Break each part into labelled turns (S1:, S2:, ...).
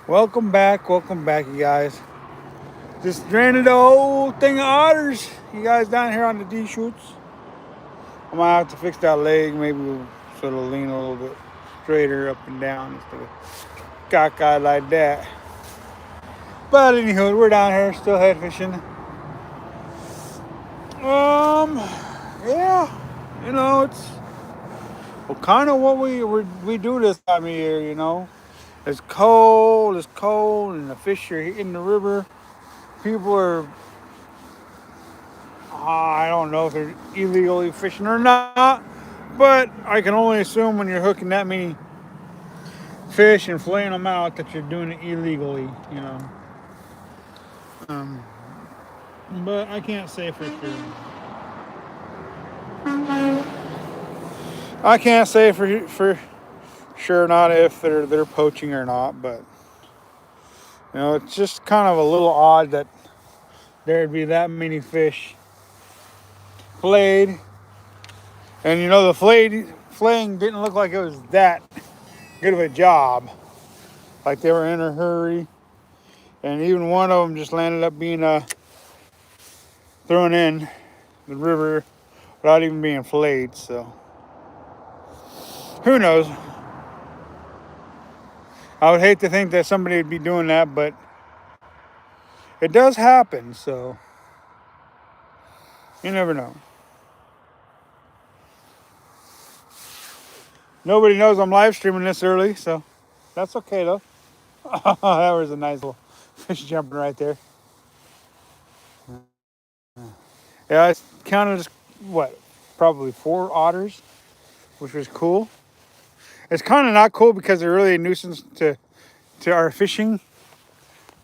S1: Welcome back, you guys. Just stranded a whole thing of otters. You guys down here on the D shoots. I might have to fix that leg. Maybe we'll sort of lean a little bit straighter up and down instead of cockeyed like that. But anywho, we're down here still head fishing. Um, yeah, it's kind of what we do this time of year. It's cold, and the fish are hitting the river. People are I don't know if they're illegally fishing or not, but I can only assume when you're hooking that many fish and filleting them out that you're doing it illegally. Um, but I can't say for sure. I can't say for sure not if they're poaching or not, but it's just kind of a little odd that there'd be that many fish filleted, and the filleting didn't look like it was that good of a job. Like they were in a hurry, and even one of them just landed up being thrown in the river without even being filleted. So who knows? I would hate to think that somebody would be doing that, but it does happen. So you never know. Nobody knows I'm live streaming this early, so that's okay though. That was a nice little fish jumping right there. Yeah, I counted probably 4 otters, which was cool. It's kind of not cool because they're really a nuisance to our fishing,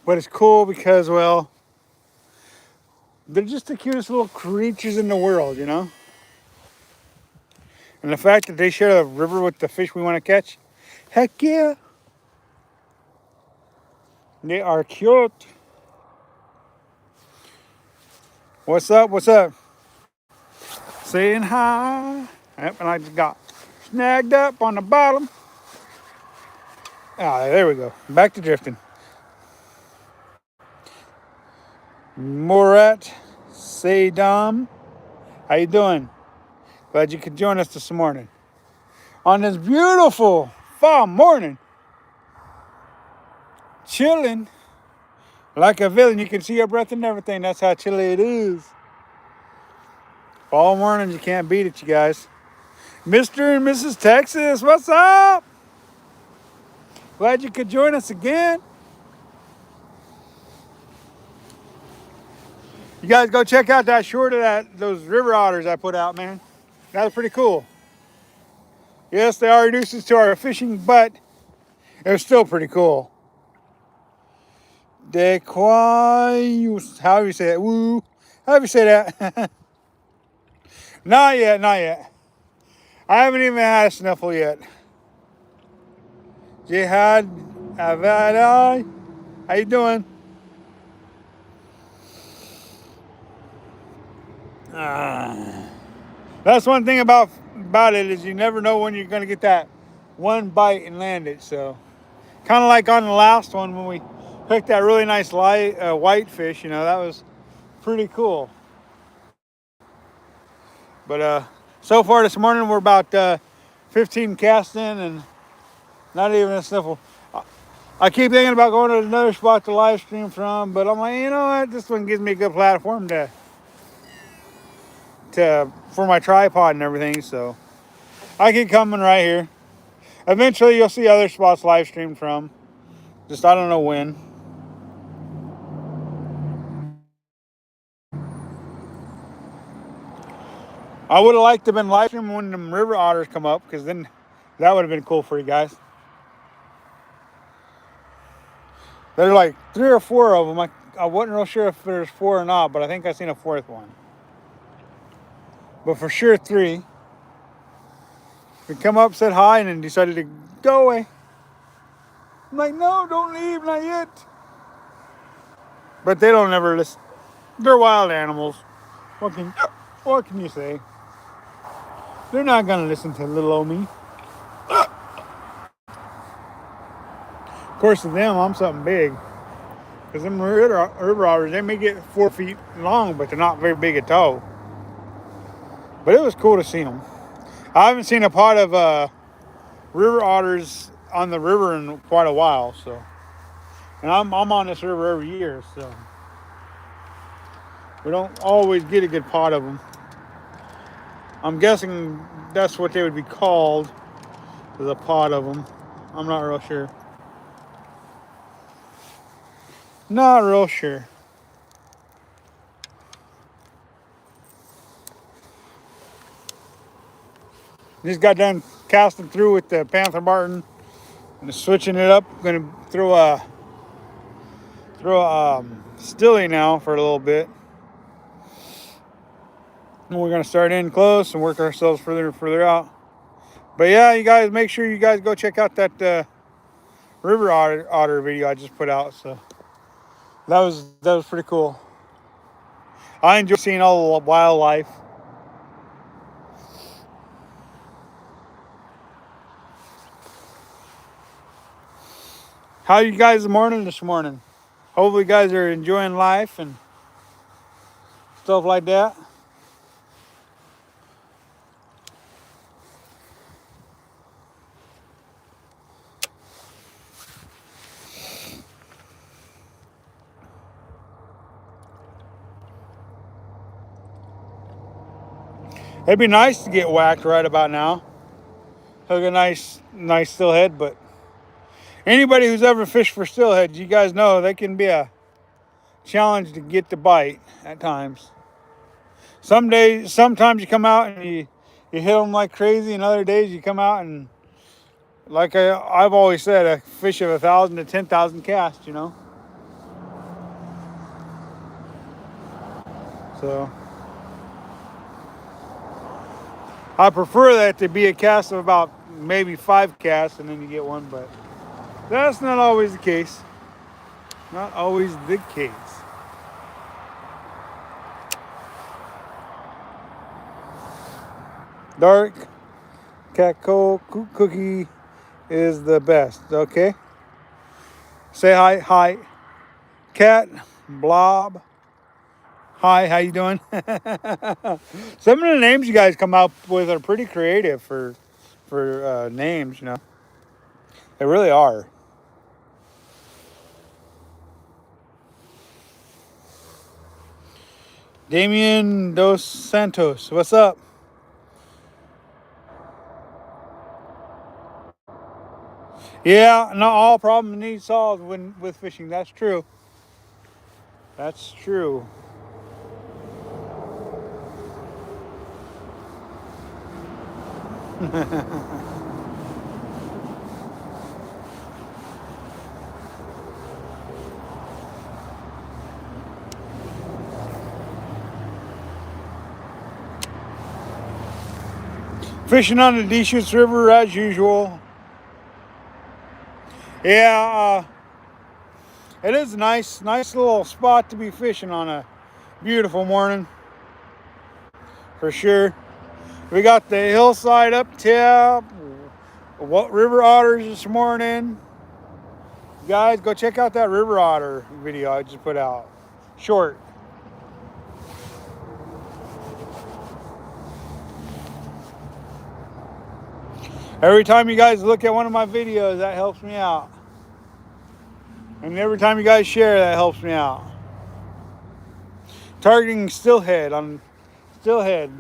S1: but it's cool because, well, they're just the cutest little creatures in the world. And the fact that they share the river with the fish we want to catch, heck yeah, they are cute. What's up? What's up? Saying hi. Yep, and I just got snagged up on the bottom. Ah, there we go. Back to drifting. Morat Saydam, how you doing? Glad you could join us this morning on this beautiful fall morning. Chilling like a villain. You can see your breath and everything. That's how chilly it is. Fall morning, you can't beat it, you guys. Mr. and Mrs. Texas, what's up? Glad you could join us again. You guys go check out that short of those river otters I put out, man. That was pretty cool. Yes, they are a nuisance to our fishing, but it was still pretty cool. Dequayus, how do you say it? Woo. How do you say that? Not yet, not yet. I haven't even had a sniffle yet. Jihad Avadai, how you doing? That's one thing about it is you never know when you're gonna get that one bite and land it. So, kind of like on the last one when we hooked that really nice white fish. That was pretty cool. But so far this morning we're about 15 casts in and not even a sniffle. I keep thinking about going to another spot to live stream from, but I'm like, you know what? This one gives me a good platform for my tripod and everything, so I keep coming right here. Eventually you'll see other spots live streamed from. Just I don't know when. I would have liked to have been live streaming when the river otters come up, because then that would have been cool for you guys. There's like 3 or 4 of them. I wasn't real sure if there's 4 or not, but I think I seen a 4th one. But for sure 3. They come up, said hi, and then decided to go away. I'm like, no, don't leave, not yet. But they don't ever listen. They're wild animals. What can you say? They're not gonna listen to little old me. Of course, to them, I'm something big. Because them river otters, they may get 4 feet long, but they're not very big at all. But it was cool to see them. I haven't seen a pod of river otters on the river in quite a while, so. And I'm on this river every year, so we don't always get a good pod of them. I'm guessing that's what they would be called, is a pod of them. I'm not real sure. Not real sure. Just got done casting through with the Panther Martin and switching it up. I'm gonna throw a stilly now for a little bit. And we're gonna start in close and work ourselves further and further out. But yeah, you guys make sure you guys go check out that river otter video I just put out. So that was pretty cool. I enjoy seeing all the wildlife. How you guys this morning? Hopefully you guys are enjoying life and stuff like that. It'd be nice to get whacked right about now. Hook a nice steelhead, but anybody who's ever fished for steelhead, you guys know they can be a challenge to get the bite at times. Sometimes you come out and you hit them like crazy, and other days you come out and, like I've always said, a fish of 1,000 to 10,000 casts, you know. So I prefer that to be a cast of about maybe 5 casts and then you get one, but that's not always the case. Not always the case. Dark Cacao cookie is the best. Okay. Say hi. Cat Blob. Hi, how you doing? Some of the names you guys come up with are pretty creative for names, you know. They really are. Damien Dos Santos, what's up? Yeah, not all problems need solved with fishing. That's true. That's true. Fishing on the Deschutes River as usual. Yeah, it is a nice little spot to be fishing on a beautiful morning, for sure. We got the hillside up tip. What river otters this morning? Guys, go check out that river otter video I just put out. Short. Every time you guys look at one of my videos, that helps me out. And every time you guys share, that helps me out. Targeting steelhead on steelhead.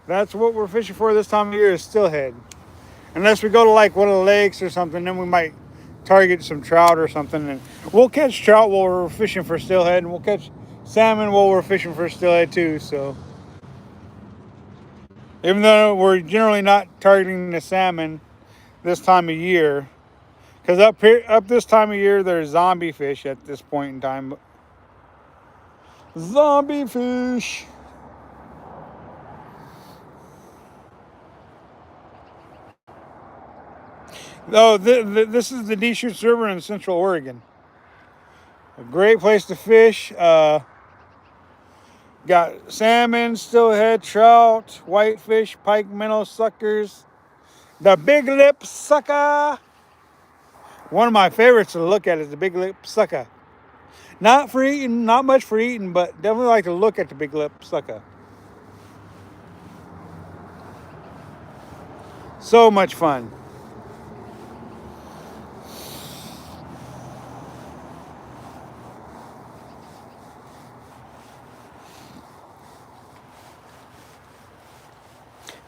S1: That's what we're fishing for this time of year, is steelhead. Unless we go to like one of the lakes or something, then we might target some trout or something. And we'll catch trout while we're fishing for steelhead, and we'll catch salmon while we're fishing for steelhead too. So even though we're generally not targeting the salmon this time of year, because up this time of year there's zombie fish at this point in time. Zombie fish. Oh, this is the Deschutes River in Central Oregon. A great place to fish. Got salmon, steelhead, trout, whitefish, pike, minnow, suckers. The big lip sucker. One of my favorites to look at is the big lip sucker. Not for eating, not much for eating, but definitely like to look at the big lip sucker. So much fun.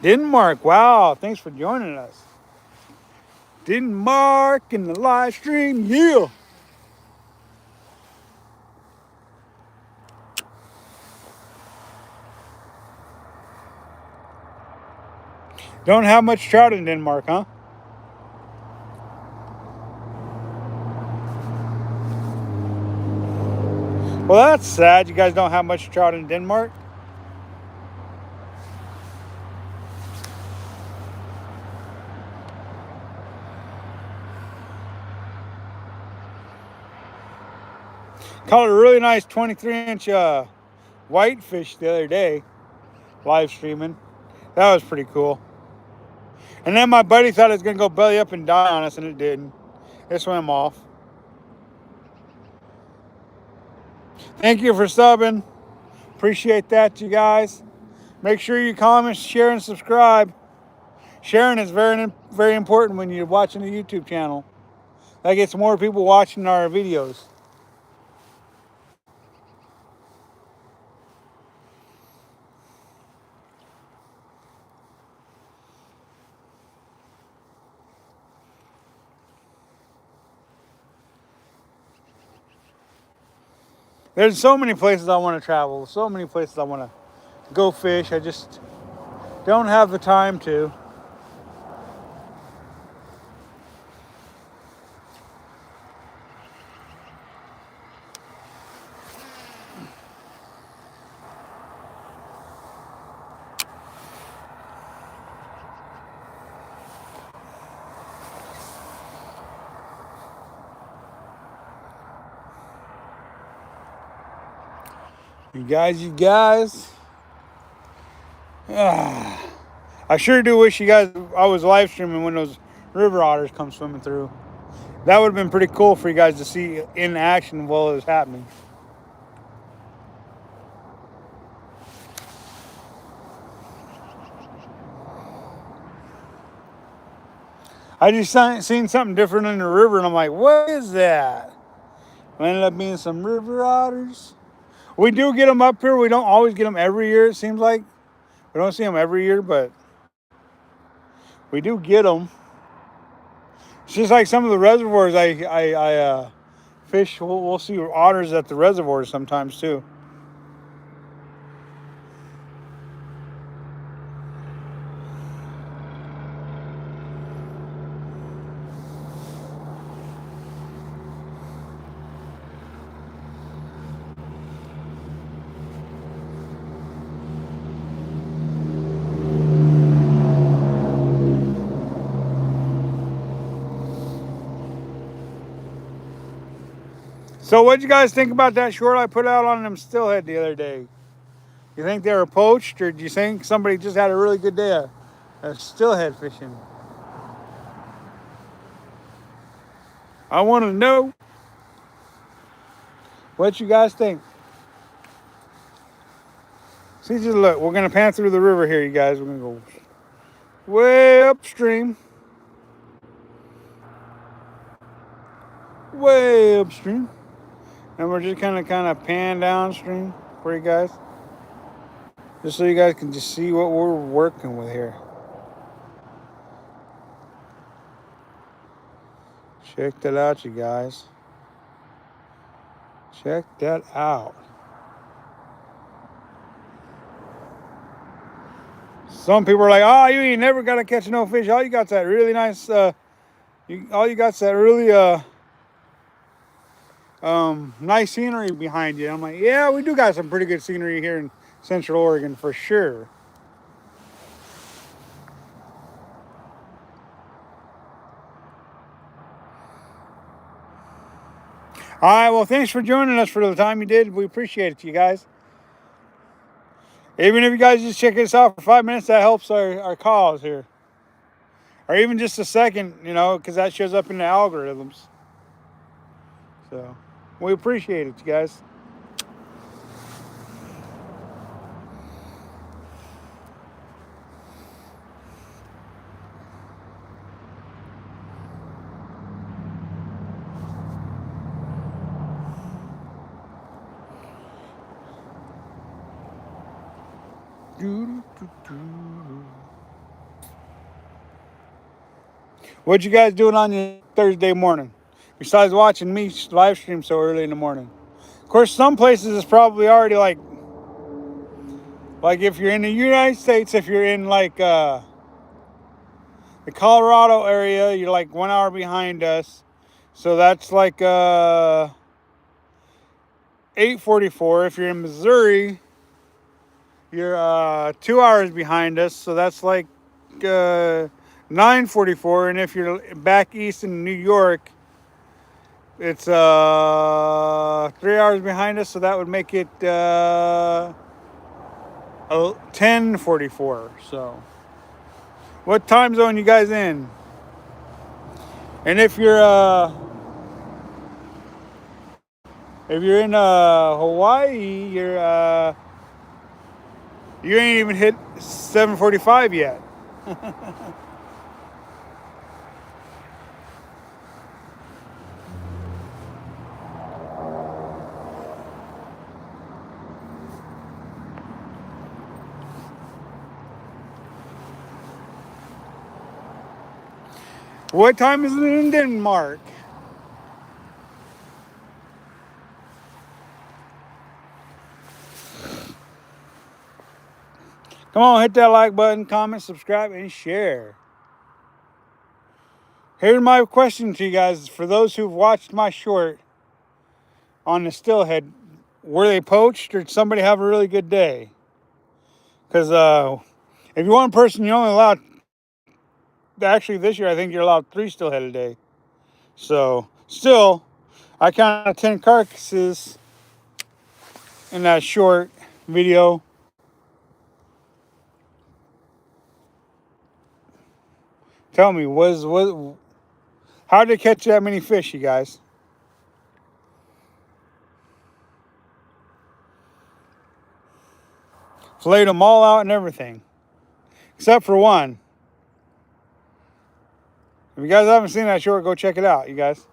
S1: Denmark, wow, thanks for joining us. Denmark in the live stream, yeah. Don't have much trout in Denmark, huh? Well, that's sad. You guys don't have much trout in Denmark. Caught a really nice 23-inch whitefish the other day, live streaming. That was pretty cool. And then my buddy thought it was going to go belly up and die on us, and it didn't. It swam off. Thank you for subbing. Appreciate that, you guys. Make sure you comment, share, and subscribe. Sharing is very, very important when you're watching a YouTube channel. That gets more people watching our videos. There's so many places I want to travel, so many places I want to go fish. I just don't have the time to. You guys. I sure do wish you guys I was live streaming when those river otters come swimming through. That would have been pretty cool for you guys to see in action while it was happening. I just seen something different in the river, and I'm like, what is that? It ended up being some river otters. We do get them up here. We don't always get them every year, it seems like. We don't see them every year, but we do get them. It's just like some of the reservoirs I fish. We'll see otters at the reservoirs sometimes too. So what'd you guys think about that short I put out on them steelhead the other day? You think they were poached, or do you think somebody just had a really good day of steelhead fishing? I want to know what you guys think. See, just look, we're going to pan through the river here, you guys. We're going to go way upstream. Way upstream. And we're just kind of pan downstream for you guys. Just so you guys can just see what we're working with here. Check that out, you guys. Check that out. Some people are like, oh, you ain't never got to catch no fish. All you got's that really nice, all you got's that really, nice scenery behind you. I'm like, yeah, we do got some pretty good scenery here in Central Oregon for sure. All right, well, thanks for joining us for the time you did. We appreciate it, you guys. Even if you guys just check us out for 5 minutes, that helps our cause here. or even just a second, because that shows up in the algorithms. So we appreciate it, you guys. What you guys doing on your Thursday morning? Besides watching me live stream so early in the morning. Of course, some places it's probably already like if you're in the United States, if you're in the Colorado area, you're like 1 hour behind us. So that's 8:44. If you're in Missouri, you're 2 hours behind us. So that's 9:44. And if you're back east in New York, it's 3 hours behind us. So that would make it 10:44. So what time zone you guys in? And if you're in Hawaii, you ain't even hit 7:45 yet. What time is it in Denmark? Come on, hit that like button, comment, subscribe, and share. Here's my question to you guys. For those who've watched my short on the steelhead, were they poached or did somebody have a really good day? Because if you're one person, you're only allowed, actually this year I think you're allowed 3 steelhead a day. So still, I counted 10 carcasses in that short video. Tell me, how did they catch that many fish, you guys? Filleted them all out and everything, except for one. If you guys haven't seen that short, go check it out, you guys.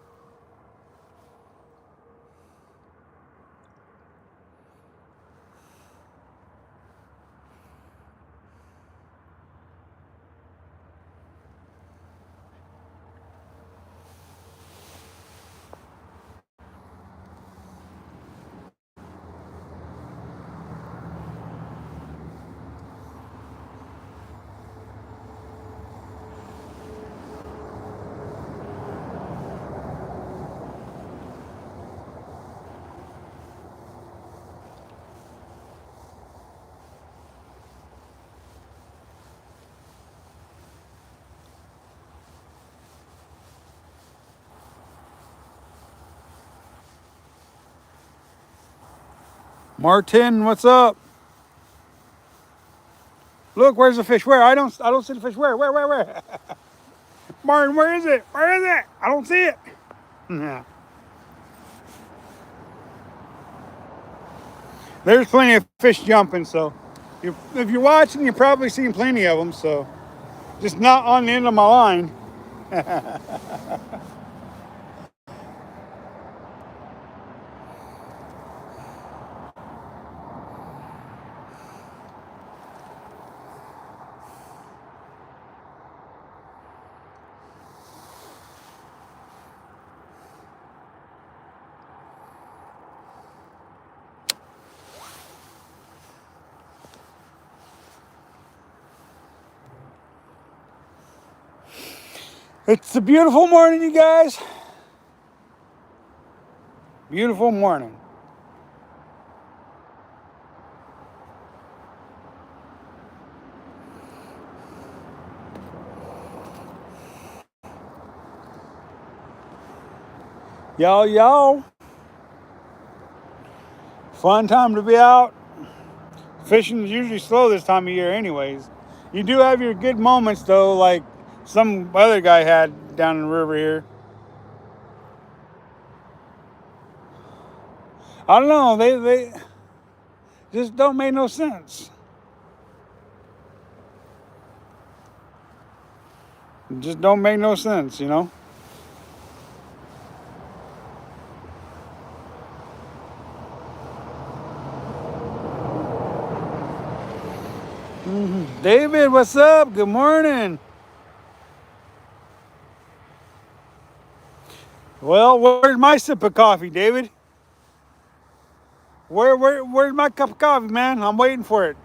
S1: Martin, what's up? Look, where's the fish? Where? I don't see the fish. Where? Martin, where is it? Where is it? I don't see it. Yeah. There's plenty of fish jumping, so if you're watching, you're probably seeing plenty of them, so just not on the end of my line. It's a beautiful morning, you guys. Beautiful morning. Y'all. Fun time to be out. Fishing is usually slow this time of year anyways. You do have your good moments though, like some other guy had down in the river here. I don't know. They just don't make no sense. Just don't make no sense, you know. David, what's up? Good morning. Well, where's my sip of coffee, David? Where's my cup of coffee, man? I'm waiting for it.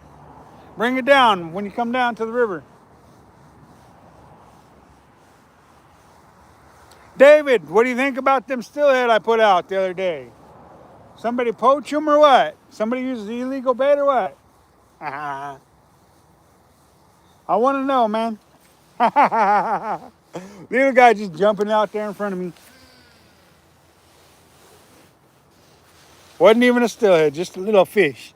S1: Bring it down when you come down to the river. David, what do you think about them steelhead I put out the other day? Somebody poach them or what? Somebody uses the illegal bait or what? I want to know, man. Little guy just jumping out there in front of me. Wasn't even a steelhead, just a little fish.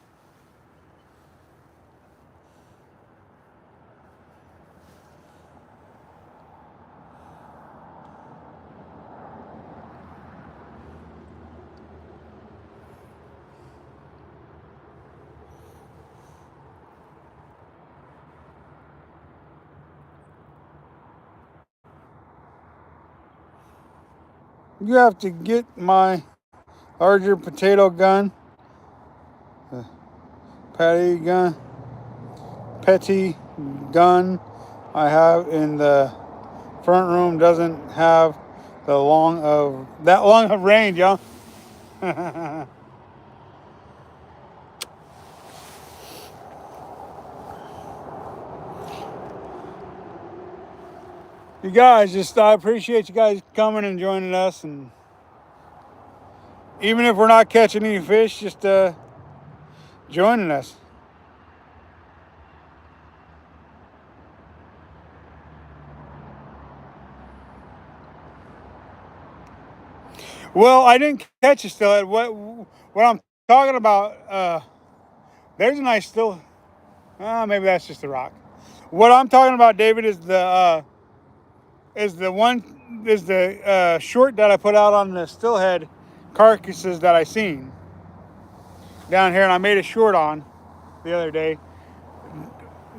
S1: You have to get my larger potato gun, patty gun, petty gun I have in the front room doesn't have that long of range, y'all. You guys, I appreciate you guys coming and joining us, and even if we're not catching any fish, just joining us. Well, I didn't catch a steelhead. What I'm talking about? There's a nice still. Maybe that's just a rock. What I'm talking about, David, is the short that I put out on the steelhead carcasses that I seen down here, and I made a short on the other day.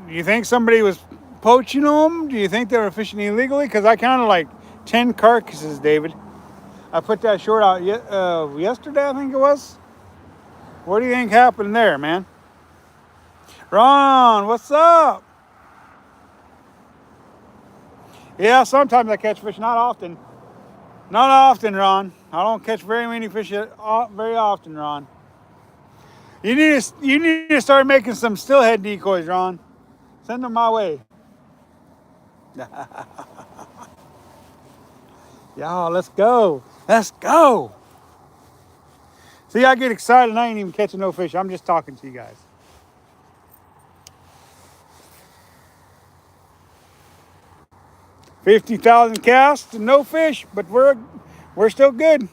S1: Do you think somebody was poaching them? Do you think they were fishing illegally? Because I counted like 10 carcasses, David. I put that short out yesterday, I think it was. What do you think happened there, man? Ron, what's up? Yeah, sometimes I catch fish, not often. Not often, Ron. I don't catch very many fish very often, Ron. You need to start making some steelhead decoys, Ron. Send them my way. Y'all, let's go. Let's go. See, I get excited and I ain't even catching no fish. I'm just talking to you guys. $50,000 casts and no fish, but we're still good.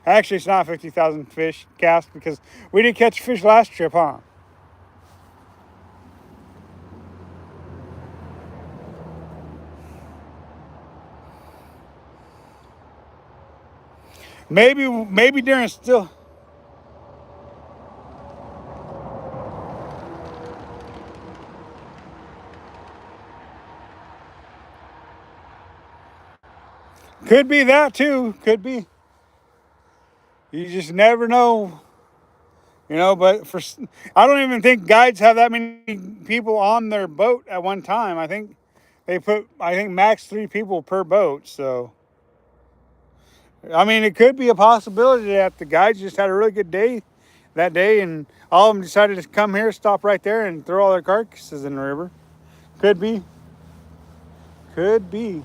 S1: Actually, it's not 50,000 fish cast because we didn't catch fish last trip, huh? Maybe during still. Could be that too. Could be. You just never know, But I don't even think guides have that many people on their boat at one time. I think max 3 people per boat. So, I mean, it could be a possibility that the guides just had a really good day that day, and all of them decided to come here, stop right there, and throw all their carcasses in the river. Could be. Could be.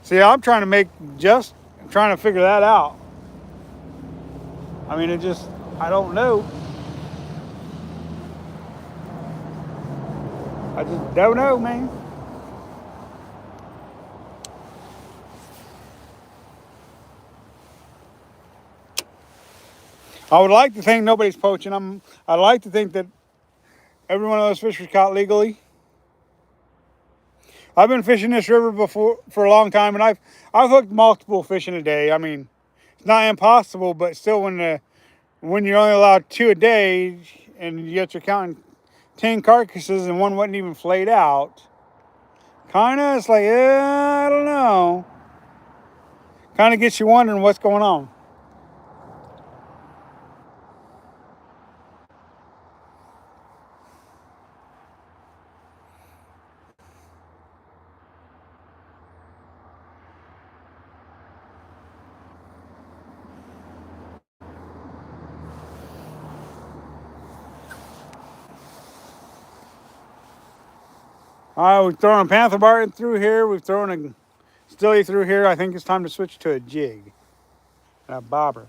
S1: See, I'm trying to figure that out. I mean, I don't know. I just don't know, man. I would like to think nobody's poaching them. I'd like to think that every one of those fish was caught legally. I've been fishing this river before for a long time, and I've hooked multiple fish in a day. I mean, it's not impossible, but still, when you're only allowed 2 a day, and yet you're counting 10 carcasses and one wasn't even flayed out, it's like, yeah, I don't know. Kind of gets you wondering what's going on. All right, we've thrown a panther barb through here. We've thrown a stilly through here. I think it's time to switch to a jig and a bobber.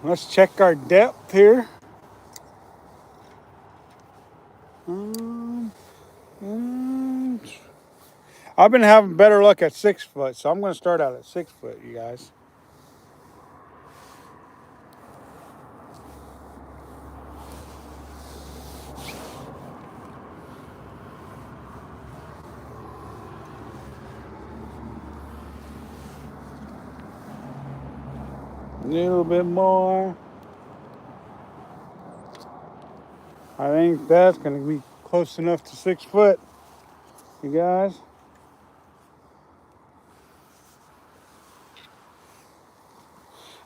S1: Let's check our depth here. Um, um, I've been having better luck at 6 foot, so I'm going to start out at 6 foot, you guys. A little bit more. I think that's going to be close enough to 6 foot, you guys.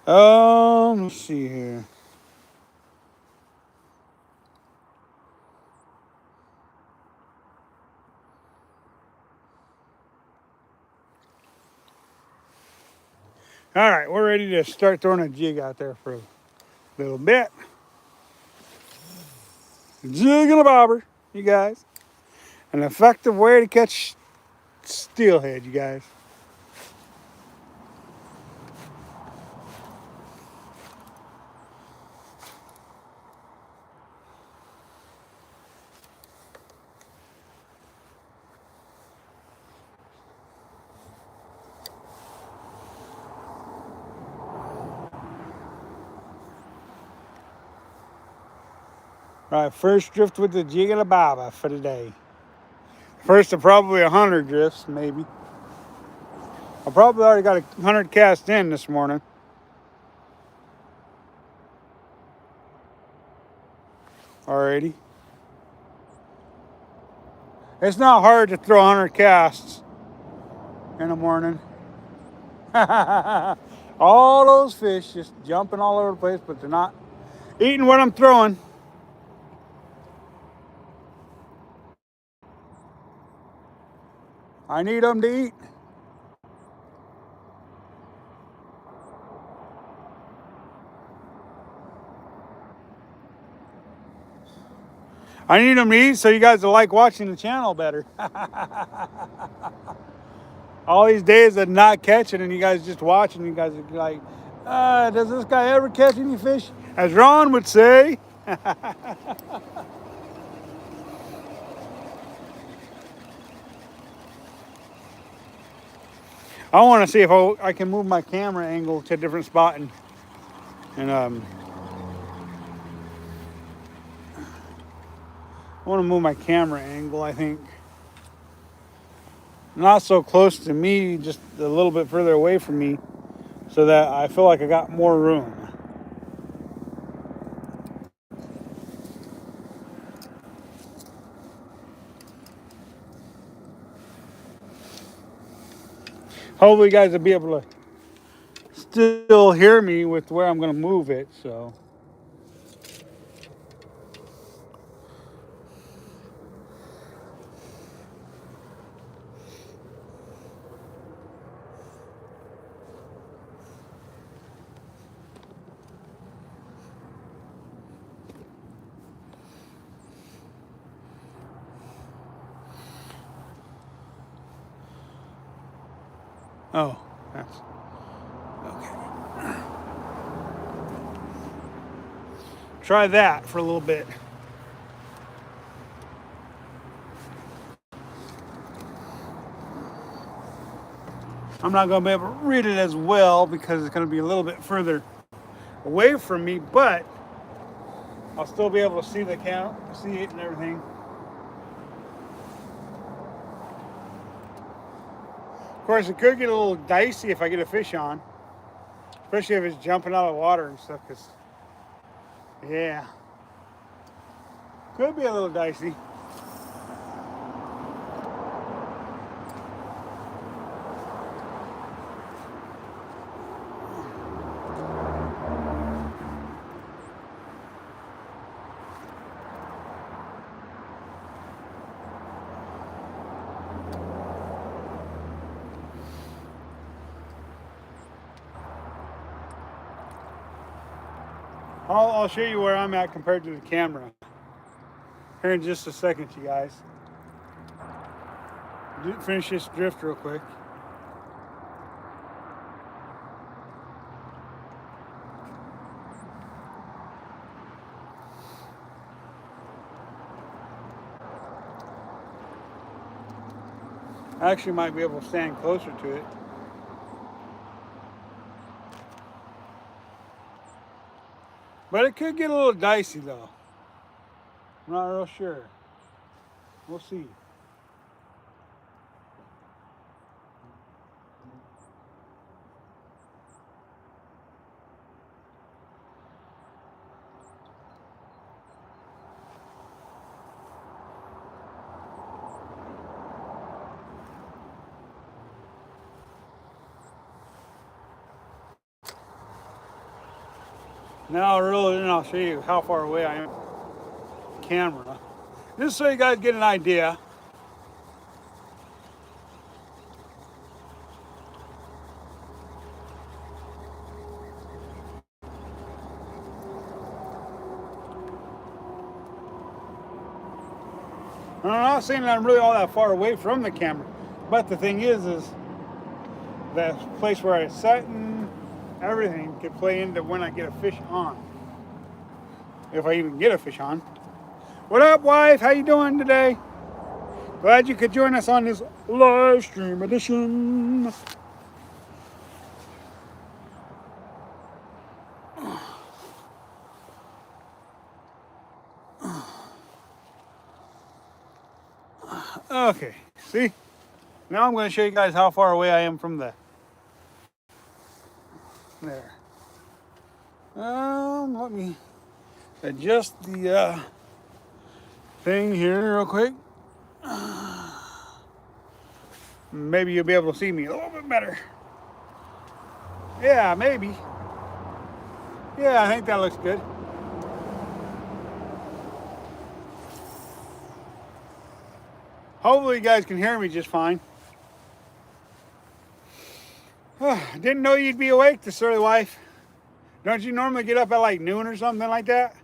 S1: Let's see here. All right, we're ready to start throwing a jig out there for a little bit. Jig and a bobber, you guys. An effective way to catch steelhead, you guys. All right, first drift with the jig and a bobber for the day. First of probably 100 drifts, maybe. I probably already got 100 cast in this morning. Alrighty. It's not hard to throw 100 casts in the morning. All those fish just jumping all over the place, but they're not eating what I'm throwing. I need them to eat. I need them to eat so you guys will like watching the channel better. All these days of not catching and you guys just watching, you guys are like, does this guy ever catch any fish? As Ron would say. I want to see if I can move my camera angle to a different spot and I want to move my camera angle, I think. Not so close to me, just a little bit further away from me so that I feel like I got more room. Hopefully you guys will be able to still hear me with where I'm going to move it, so. That's okay. Try that for a little bit. I'm not going to be able to read it as well because it's going to be a little bit further away from me, but I'll still be able to see the count, see it and everything. Of course, it could get a little dicey if I get a fish on, especially if it's jumping out of the water and stuff, because, yeah, could be a little dicey. I'll show you where I'm at compared to the camera here in just a second, you guys. Finish this drift real quick. I actually might be able to stand closer to it. But it could get a little dicey though. I'm not real sure. We'll see. Now I'll reel it in, I'll show you how far away I am from the camera. Just so you guys get an idea. I'm not saying that I'm really all that far away from the camera, but the thing is the place where I sat and everything could play into when I get a fish on. If I even get a fish on. What up, wife? How you doing today? Glad you could join us on this live stream edition. Okay, see? Now I'm going to show you guys how far away I am from there. Let me adjust the thing here real quick. Maybe you'll be able to see me a little bit better. Yeah, maybe. Yeah, I think that looks good. Hopefully you guys can hear me just fine. Didn't know you'd be awake this early, wife. Don't you normally get up at like noon or something like that?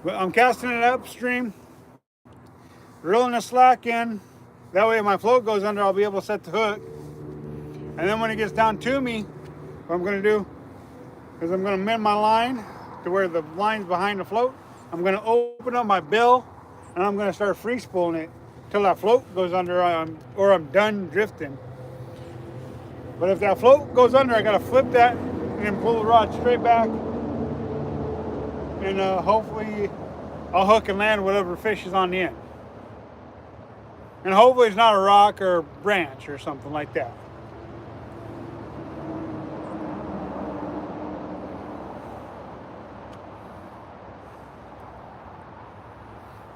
S1: But I'm casting it upstream, reeling the slack in. That way if my float goes under, I'll be able to set the hook. And then when it gets down to me, what I'm going to do is I'm going to mend my line to where the line's behind the float. I'm going to open up my bill and I'm going to start free spooling it till that float goes under or I'm done drifting. But if that float goes under, I got to flip that and then pull the rod straight back. And hopefully I'll hook and land whatever fish is on the end. And hopefully it's not a rock or a branch or something like that.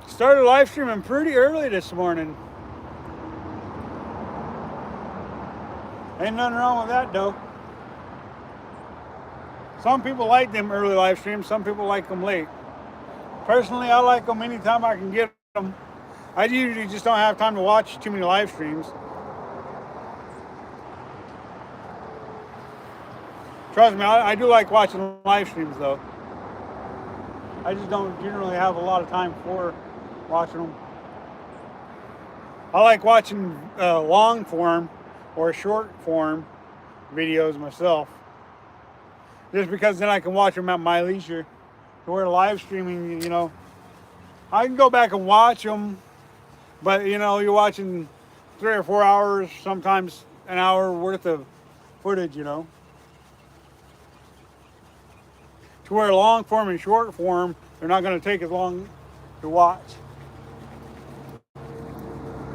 S1: Started live streaming pretty early this morning. Ain't nothing wrong with that though. Some people like them early live streams, some people like them late. Personally, I like them anytime I can get them. I usually just don't have time to watch too many live streams. Trust me, I do like watching live streams though. I just don't generally have a lot of time for watching them. I like watching long form or short form videos myself, just because then I can watch them at my leisure. To where live streaming, I can go back and watch them, but you're watching 3 or 4 hours, sometimes an hour worth of footage, To where long form and short form, they're not going to take as long to watch.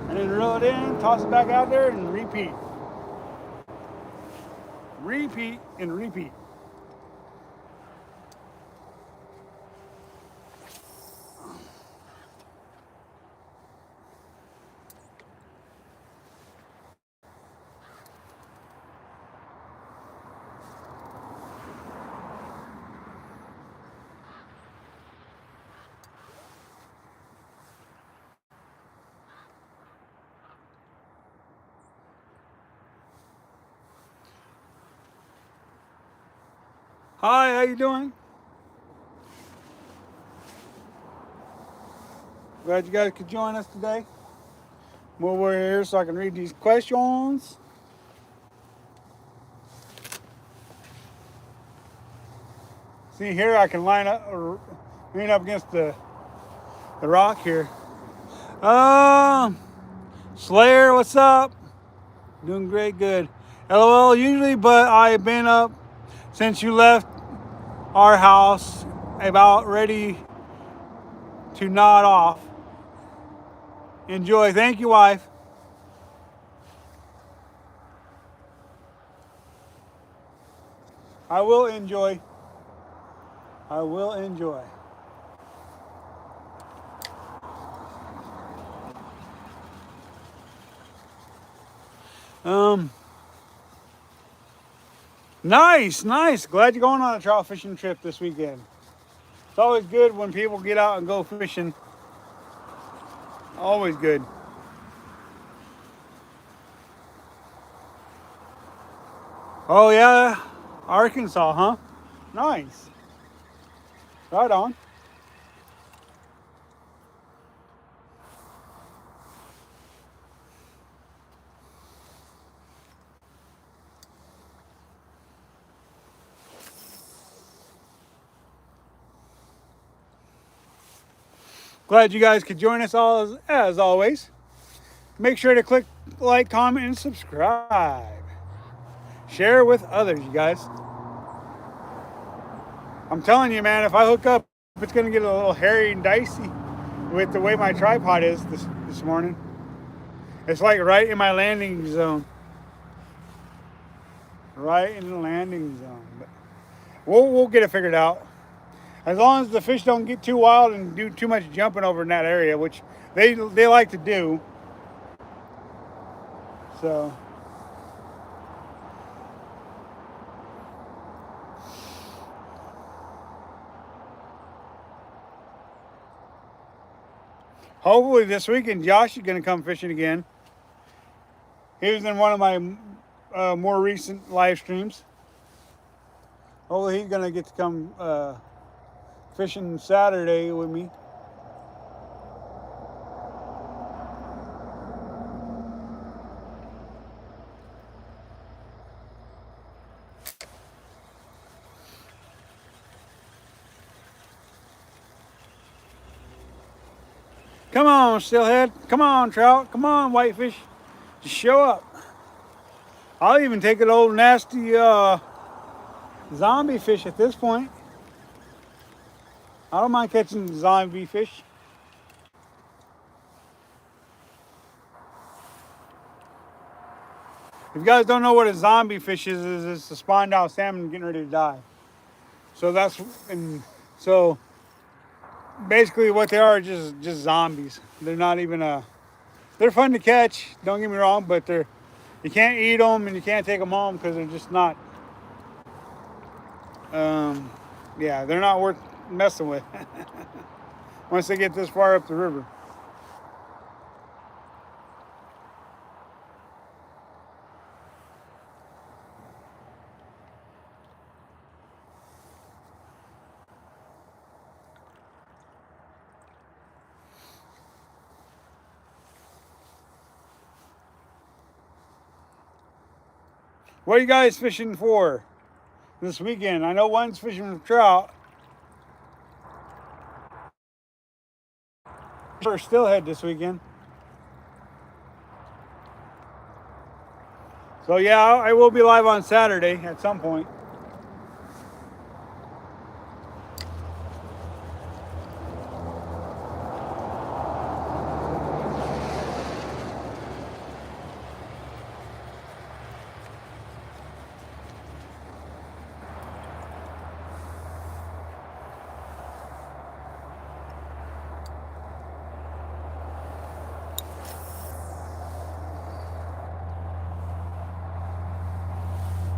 S1: And then reel it in, toss it back out there, and repeat. Repeat and repeat. Hi, how you doing? Glad you guys could join us today. Move over here so I can read these questions. See here, I can lean up against the rock here. Slayer, what's up? Doing great, good. LOL, usually, but I've been up since you left our house, about ready to nod off. Enjoy. Thank you, wife. I will enjoy. I will enjoy. Um, nice, nice. Glad you're going on a trout fishing trip this weekend. It's always good when people get out and go fishing. Always good. Oh yeah, Arkansas, huh? Nice. Right on. Glad you guys could join us all as always. Make sure to click like, comment, and subscribe. Share with others, you guys. I'm telling you, man, if I hook up, it's going to get a little hairy and dicey with the way my tripod is this morning. It's like right in my landing zone. Right in the landing zone. But we'll get it figured out. As long as the fish don't get too wild and do too much jumping over in that area, which they like to do. So hopefully this weekend Josh is going to come fishing again. He was in one of my more recent live streams. Hopefully he's going to get to come fishing Saturday with me. Come on, steelhead. Come on, trout. Come on, whitefish. Just show up. I'll even take an old nasty zombie fish at this point. I don't mind catching zombie fish. If you guys don't know what a zombie fish is it's a spawned out salmon getting ready to die. So so basically what they are is just zombies. They're not even they're fun to catch, don't get me wrong, but you can't eat them and you can't take them home because they're just not yeah, they're not worth messing with once they get this far up the river. What are you guys fishing for this weekend? I know one's fishing for trout. For steelhead this weekend. So yeah, I will be live on Saturday at some point.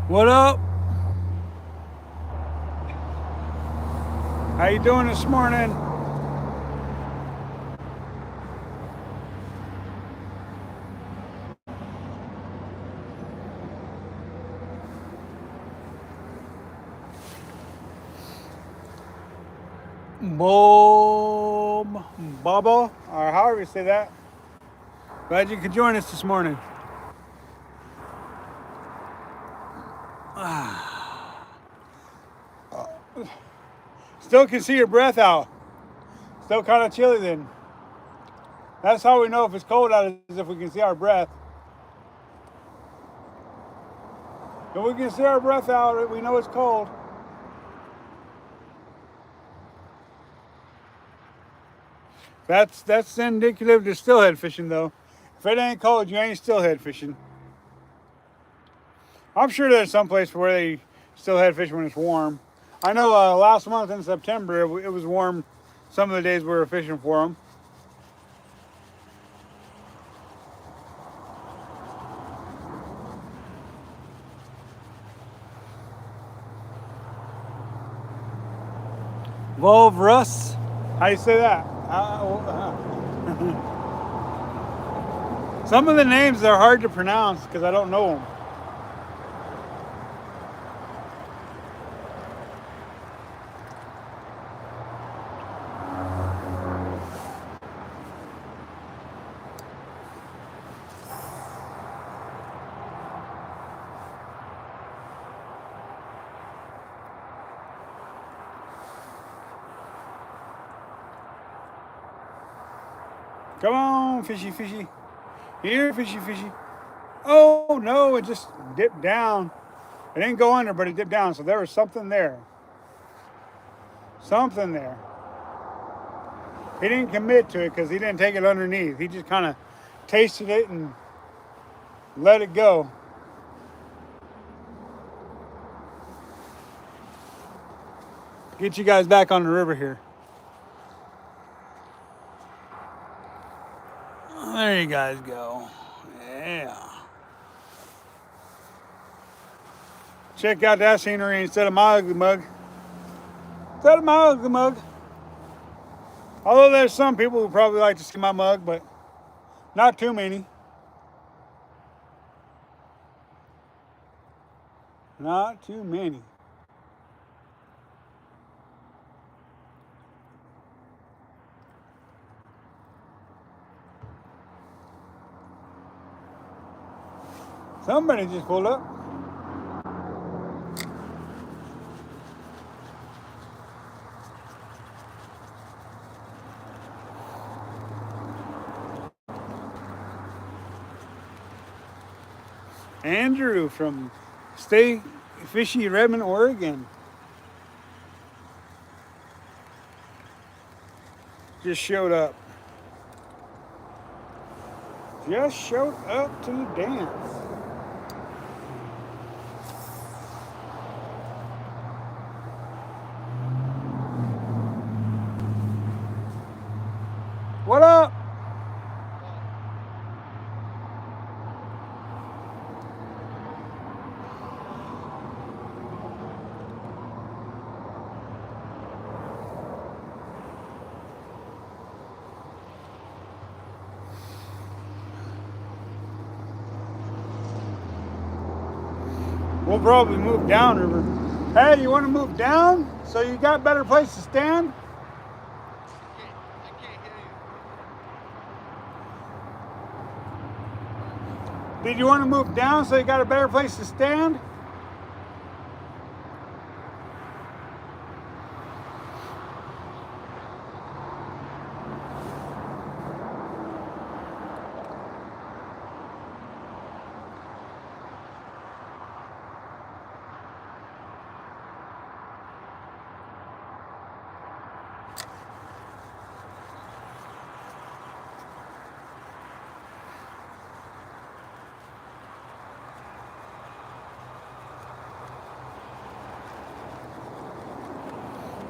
S1: What up? How you doing this morning? Boom, Bubba, or however you say that. Glad you could join us this morning. Still can see your breath out. Still kind of chilly then. That's how we know if it's cold out, is if we can see our breath. If we can see our breath out, we know it's cold. That's indicative to steelhead fishing though. If it ain't cold, you ain't steelhead fishing. I'm sure there's some place where they steelhead fish when it's warm. I know last month in September it was warm. Some of the days we were fishing for them. Volvrus. How do you say that? Some of the names are hard to pronounce because I don't know them. Come on, fishy, fishy. Here, fishy, fishy. Oh, no, it just dipped down. It didn't go under, but it dipped down. So there was something there. Something there. He didn't commit to it because he didn't take it underneath. He just kind of tasted it and let it go. Get you guys back on the river here. There you guys go. Yeah. Check out that scenery instead of my ugly mug. Instead of my ugly mug. Although there's some people who probably like to see my mug, but not too many. Not too many. Somebody just pulled up. Andrew from Stay Fishy, Redmond, Oregon. Just showed up. Just showed up to the dance. What up? We'll probably move down river. Hey, you want to move down so you got better place to stand? Did you want to move down so you got a better place to stand?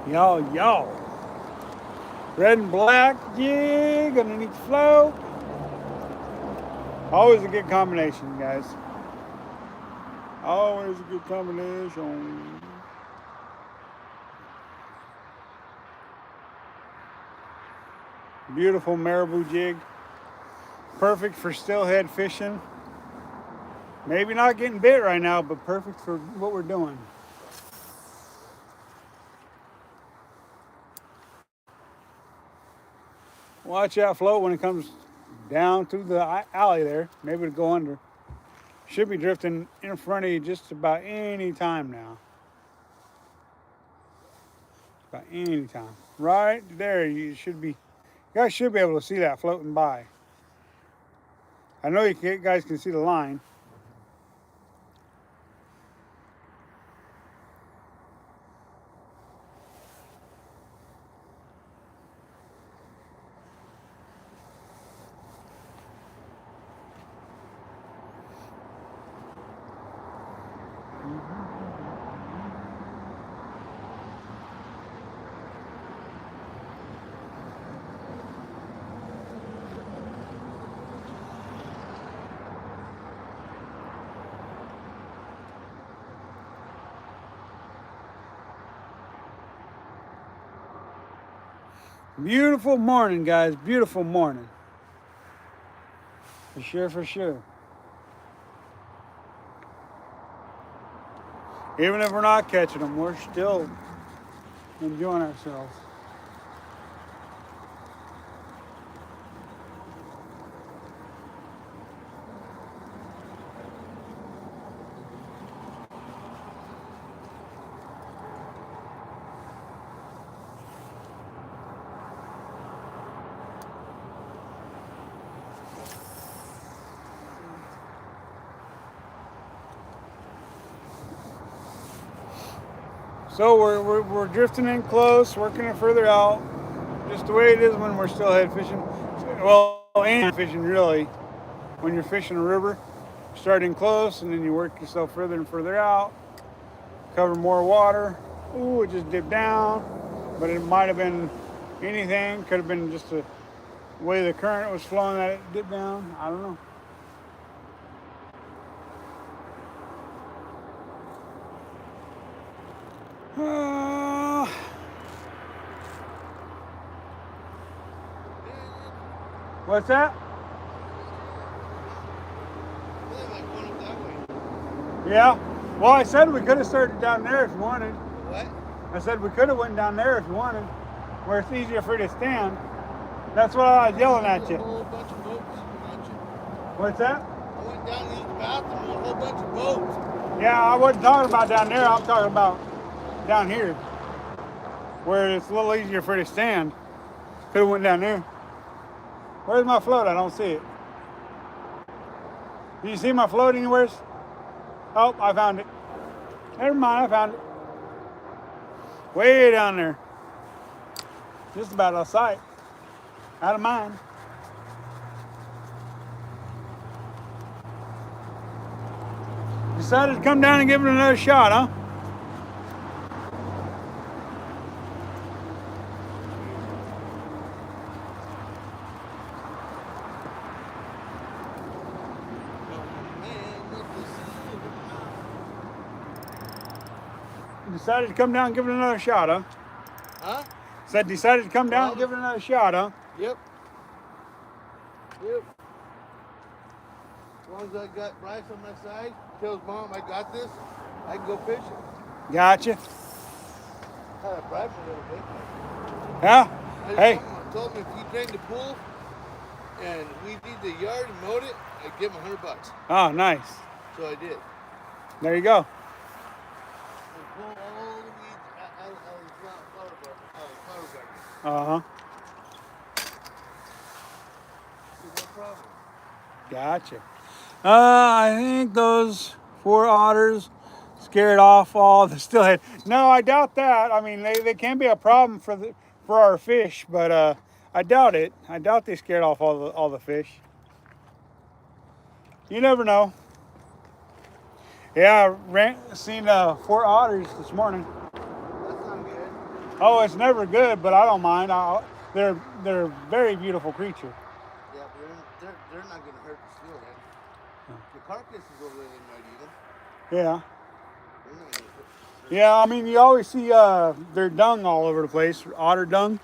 S1: Y'all. Red and black jig underneath the float. Always a good combination, guys. Always a good combination. Beautiful marabou jig. Perfect for steelhead fishing. Maybe not getting bit right now, but perfect for what we're doing. Watch that float when it comes down through the alley there. Maybe it'll go under. Should be drifting in front of you just about any time now. About any time. Right there, you guys should be able to see that floating by. I know you guys can see the line. Beautiful morning, guys. Beautiful morning. For sure, for sure. Even if we're not catching them, we're still enjoying ourselves. So we're drifting in close, working it further out, just the way it is when we're steelhead fishing. Well, any fishing really. When you're fishing a river, starting close and then you work yourself further and further out, cover more water. Ooh, it just dipped down, but it might have been anything. Could have been just the way the current was flowing that it dipped down. I don't know. What's that? Yeah. Well, I said we could have started down there if you wanted.
S2: What?
S1: I said we could have went down there if you wanted, where it's easier for you to stand. That's what I was yelling at you.
S2: A whole bunch of boats, aren't you?
S1: What's that?
S2: I went down to use the bathroom with a whole bunch of boats.
S1: Yeah, I wasn't talking about down there. I'm talking about down here, where it's a little easier for you to stand. Could have went down there. Where's my float? I don't see it. Do you see my float anywhere? Oh, I found it. Never mind, I found it. Way down there. Just about out of sight. Out of mind. Decided to come down and give it another shot, huh? Decided to come down and give it another shot, huh?
S2: Huh?
S1: Said decided to come down and give it another shot, huh?
S2: Yep. Yep. As long as I got Bryce on my side, tells Mom I got this, I can go fishing.
S1: Gotcha.
S2: Kind of Bryce a little bit.
S1: Yeah? Hey.
S2: Told me if you drained the pool and we did the yard and mowed it, I'd give him $100.
S1: Oh, nice.
S2: So I did.
S1: There you go.
S2: And pull all the weeds out of the flower garden.
S1: Uh-huh.
S2: No problem.
S1: Gotcha. I think those 4 otters scared off all the steelhead. No, I doubt that. I mean, they can be a problem for our fish, but I doubt it. I doubt they scared off all the fish. You never know. Yeah, I seen 4 otters this morning.
S2: That's not good.
S1: Oh, it's never good, but I don't mind. They're a very beautiful creature.
S2: Yeah, but they're not going to hurt the steelhead. The carcass is over there, they might eat them.
S1: Yeah.
S2: They're not going to hurt.
S1: Yeah, I mean, you always see their dung all over the place, otter dung.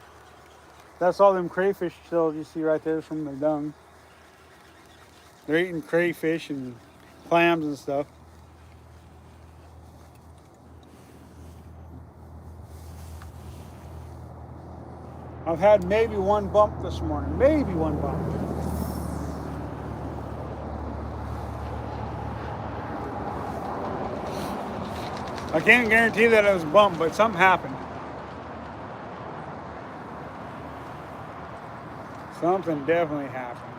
S1: That's all them crayfish shells you see right there from their dung. They're eating crayfish and clams and stuff. I've had maybe one bump this morning, maybe one bump. I can't guarantee that it was a bump, but something happened. Something definitely happened.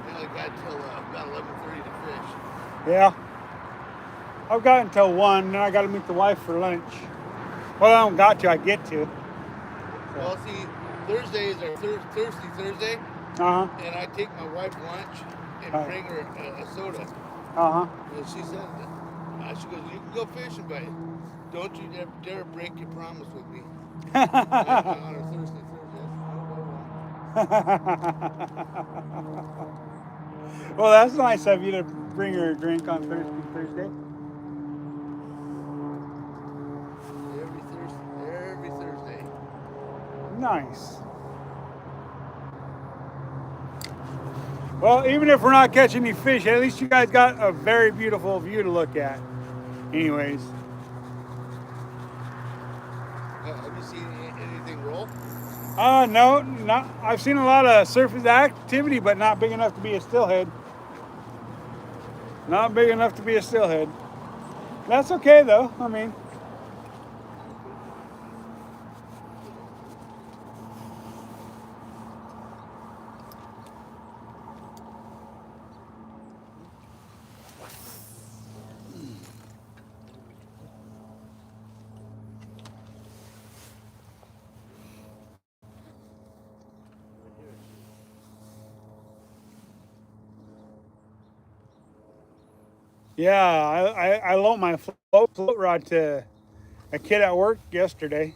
S2: I got till about 11:30 to fish.
S1: Yeah. I've got until 1, then I got to meet the wife for lunch. Well, I don't got to, I get to.
S2: Well, see, Thursday is our Thirsty Thursday,
S1: Uh-huh.
S2: and I take my wife lunch and bring her a soda.
S1: Uh-huh.
S2: And she said, she goes, you can go fishing, but don't you dare break your promise with me on our Thursday Thursday.
S1: Well, that's nice of you to bring her a drink on Thursday.
S2: Every Thursday.
S1: Nice. Well, even if we're not catching any fish, at least you guys got a very beautiful view to look at. Anyways.
S2: Have you seen anything roll?
S1: No, not. I've seen a lot of surface activity, but not big enough to be a steelhead. Not big enough to be a steelhead. That's okay though. I mean. Yeah, I loaned my float rod to a kid at work yesterday.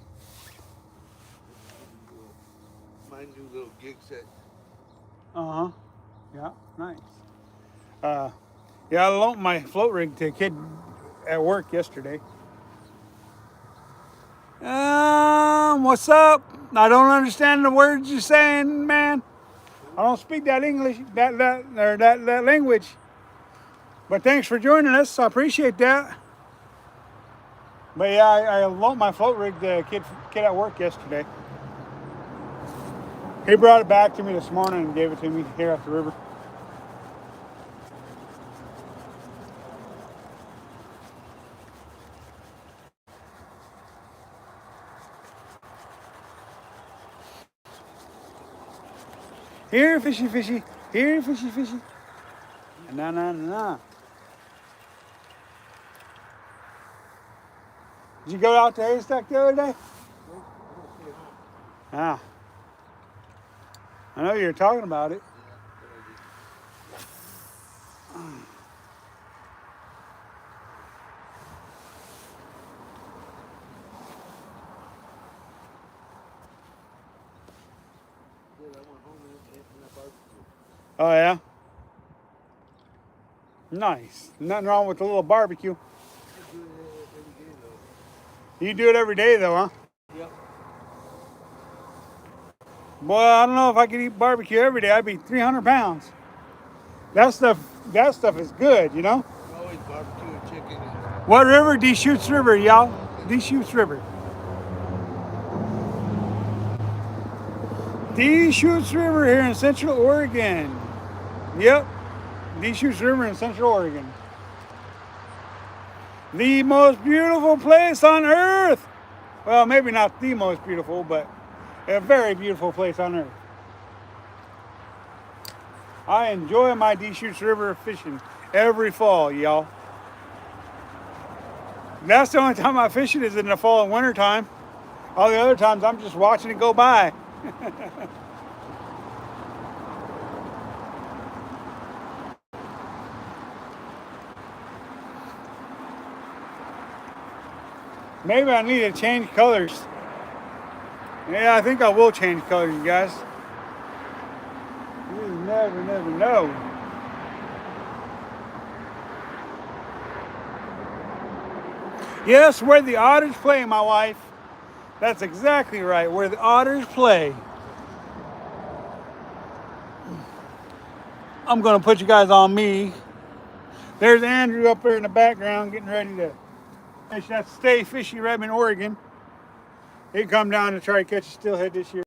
S2: My new little gig set.
S1: Uh-huh. Yeah, nice. Yeah, I loaned my float rig to a kid at work yesterday. What's up? I don't understand the words you're saying, man. I don't speak that English, that language. But thanks for joining us. I appreciate that. But yeah, I loaned my float rig to a kid at work yesterday. He brought it back to me this morning and gave it to me here at the river. Here, fishy, fishy. Here, fishy, fishy. Na, na, na. Did you go out to Haystack the other day? Ah. I know you were talking about it. Oh, yeah? Nice. Nothing wrong with a little barbecue. You do it every day, though, huh?
S2: Yep.
S1: Boy, I don't know if I could eat barbecue every day. I'd be 300 pounds. That stuff is good, you know?
S2: Always barbecue and
S1: What river? Deschutes River, y'all.
S2: Okay.
S1: Deschutes River. Deschutes River here in Central Oregon. Yep. Deschutes River in Central Oregon. The most beautiful place on earth. Well, maybe not the most beautiful, but a very beautiful place on earth. I enjoy my Deschutes River fishing every fall, y'all. That's the only time I fish it is in the fall and winter time. All the other times I'm just watching it go by. Maybe I need to change colors. Yeah, I think I will change colors, you guys. You never know. Yes, where the otters play, my wife. That's exactly right, where the otters play. I'm gonna put you guys on me. There's Andrew up there in the background getting ready to fish that Stay Fishy Redmond, Oregon. He come down to try to catch a steelhead this year.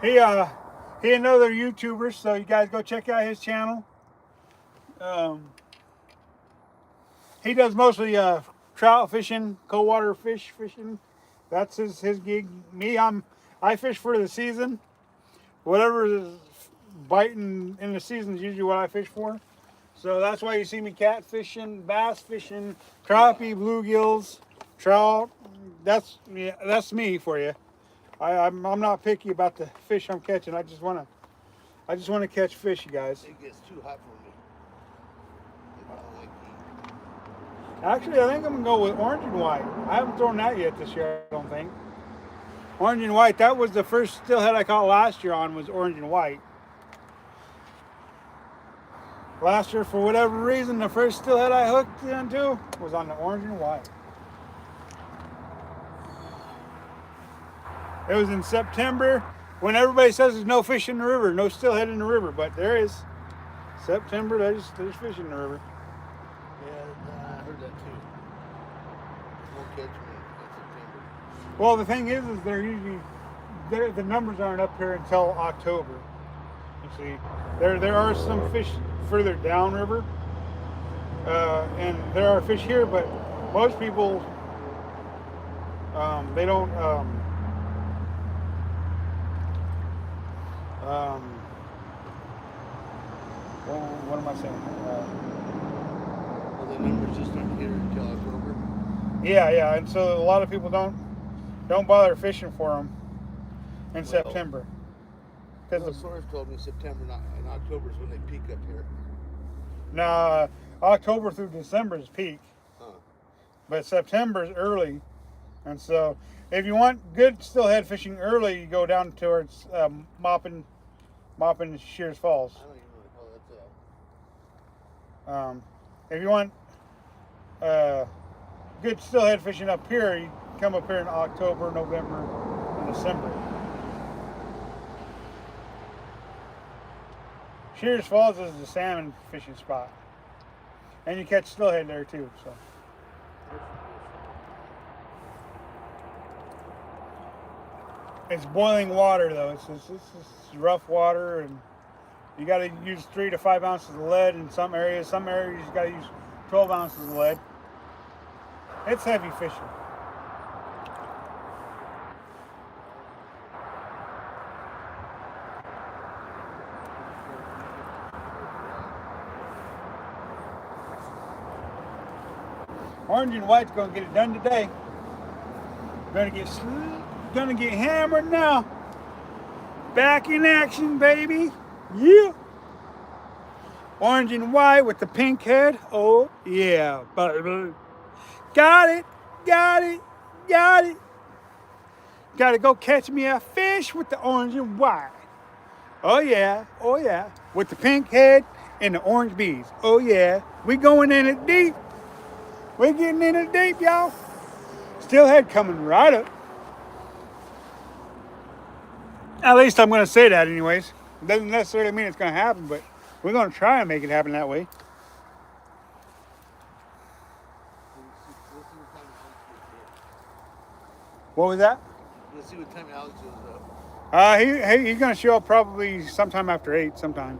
S1: He another YouTuber, so you guys go check out his channel. Um, he does mostly trout fishing, cold water fish fishing. That's his gig. I fish for the season. Whatever is biting in the season is usually what I fish for. So that's why you see me catfishing, bass fishing, crappie, bluegills, trout. That's me for you. I'm not picky about the fish I'm catching. I just wanna catch fish, you guys.
S2: It gets too hot for me. I don't like heat.
S1: Actually, I think I'm gonna go with orange and white. I haven't thrown that yet this year. I don't think. Orange and white. That was the first steelhead I caught last year on was orange and white. Last year, for whatever reason, the first steelhead I hooked into was on the orange and white. It was in September when everybody says there's no fish in the river, no steelhead in the river, but there is. September, there's fish in the river.
S2: Yeah, I heard that too. Won't catch me in September.
S1: Well, the thing is they're usually the numbers aren't up here until October. You see, there are some fish further downriver, and there are fish here, but most people they don't. Well, what am I saying?
S2: Well, the numbers just aren't here until October.
S1: Yeah, and so a lot of people don't bother fishing for them in September.
S2: Because the source told me September and October is when they peak up here.
S1: Now, October through December is peak,
S2: Huh.
S1: but September is early, and so if you want good steelhead fishing early, you go down towards Maupin Shears Falls.
S2: I don't even know what the hell that's at.
S1: If you want good steelhead fishing up here, you come up here in October, November, and December. Shears Falls is the salmon fishing spot, and you catch steelhead there too. So it's boiling water though. It's rough water, and you got to use 3 to 5 ounces of lead in some areas. Some areas you got to use 12 ounces of lead. It's heavy fishing. Orange and white's gonna get it done today. Gonna get hammered now. Back in action, baby. Yeah. Orange and white with the pink head. Oh yeah. Got it. Gotta go catch me a fish with the orange and white. Oh yeah. With the pink head and the orange beads. Oh yeah. We going in it deep. We're getting in it deep, y'all. Steelhead coming right up. At least I'm going to say that anyways. Doesn't necessarily mean it's going to happen, but we're going to try and make it happen that way. What was that?
S2: Let's see what time Alex shows up.
S1: He's gonna show up probably sometime after 8, sometime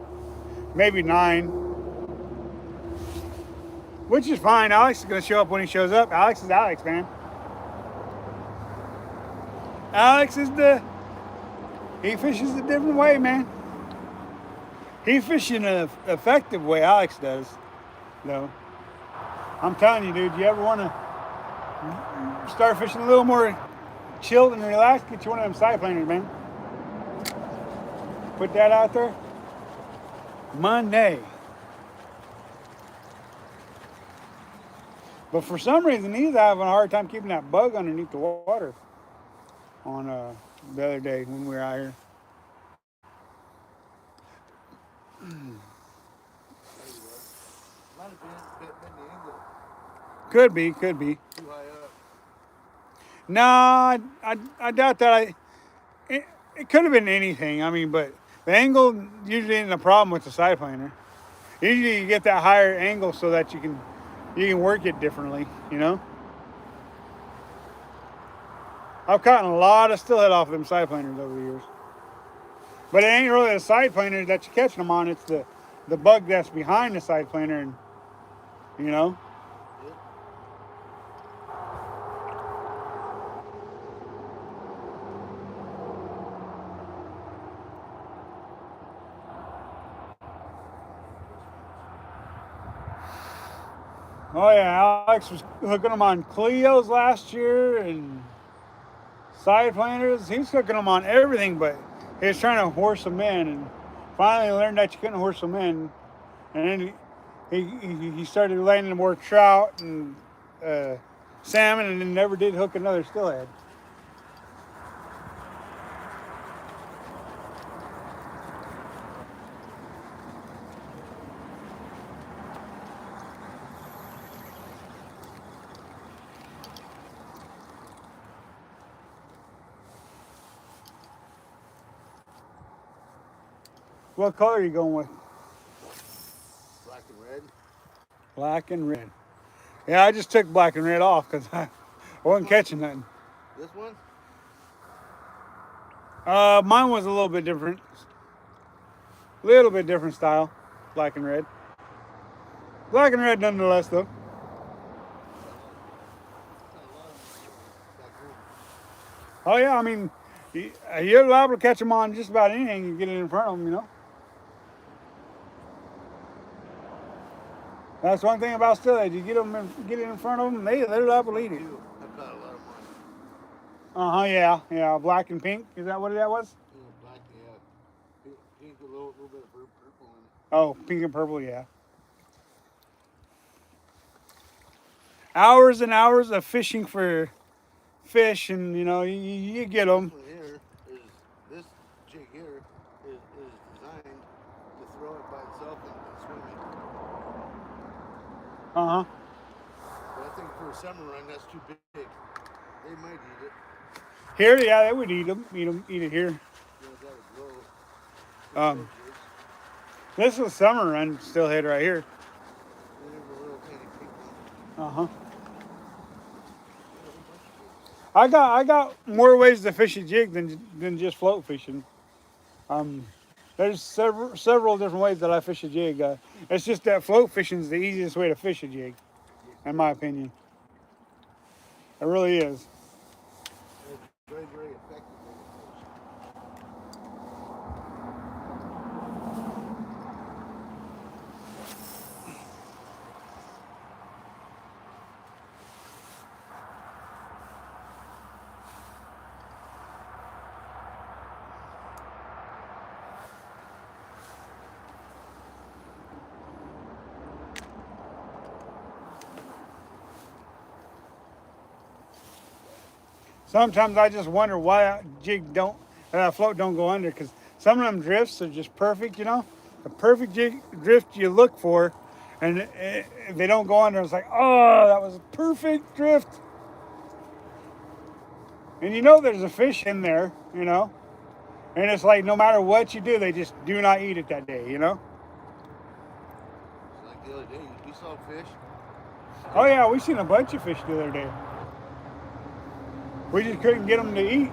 S1: maybe 9, which is fine. Alex is gonna show up when he shows up. Alex is Alex, man. Alex is he fishes a different way, man. He fishes in an effective way. Alex does, though. I'm telling you, dude. You ever want to start fishing a little more chilled and relaxed? Get you one of them side planers, man. Put that out there. Monday. But for some reason, he's having a hard time keeping that bug underneath the water on the other day when we were out here.
S2: Might have been the angle
S1: Could be, could be.
S2: too high up.
S1: No, I doubt that. It could have been anything. I mean, but the angle usually isn't a problem with the side planer. Usually you get that higher angle so that you can work it differently, you know? I've caught a lot of steelhead off of them side planers over the years. But it ain't really the side planer that you're catching them on, it's the bug that's behind the side planer, and you know? Oh yeah, Alex was hooking them on Cleos last year and side planers. He's hooking them on everything, but he was trying to horse them in, and finally learned that you couldn't horse them in. And then he started landing more trout and salmon, and then never did hook another steelhead. What color are you going with?
S2: Black and red.
S1: Black and red. Yeah, I just took black and red off because I wasn't catching nothing.
S2: This one?
S1: Mine was a little bit different. Little bit different style. Black and red. Black and red nonetheless, though. Oh yeah, I mean, you're liable to catch them on just about anything you get it in front of them, you know. That's one thing about steelhead. You get it in front of them, they're liable to eat it.
S2: I've caught a lot of mine.
S1: Yeah. Black and pink. Is that what that was?
S2: Yeah, black, yeah. Pink, a little bit of purple in it.
S1: Oh, pink and purple, yeah. Hours and hours of fishing for fish, and you know you get them.
S2: This jig here is designed to throw it by itself and swim it.
S1: Uh huh.
S2: But I think for a summer run, that's too big. They might eat it.
S1: Here, yeah, they would eat them. Eat it here.
S2: Yeah, that would grow.
S1: This is summer run steelhead right here.
S2: There's a little tiny pink one.
S1: Uh huh. I got more ways to fish a jig than just float fishing. There's several different ways that I fish a jig. It's just that float fishing is the easiest way to fish a jig, in my opinion. It really is.
S2: It's very, very effective.
S1: Sometimes I just wonder why that float don't go under, because some of them drifts are just perfect, you know, the perfect jig drift you look for, and if they don't go under, it's like, oh, that was a perfect drift. And you know there's a fish in there, you know, and it's like no matter what you do, they just do not eat it that day, you know.
S2: It's like the other day, we saw fish.
S1: Oh yeah, we seen a bunch of fish the other day. We just couldn't get them to eat.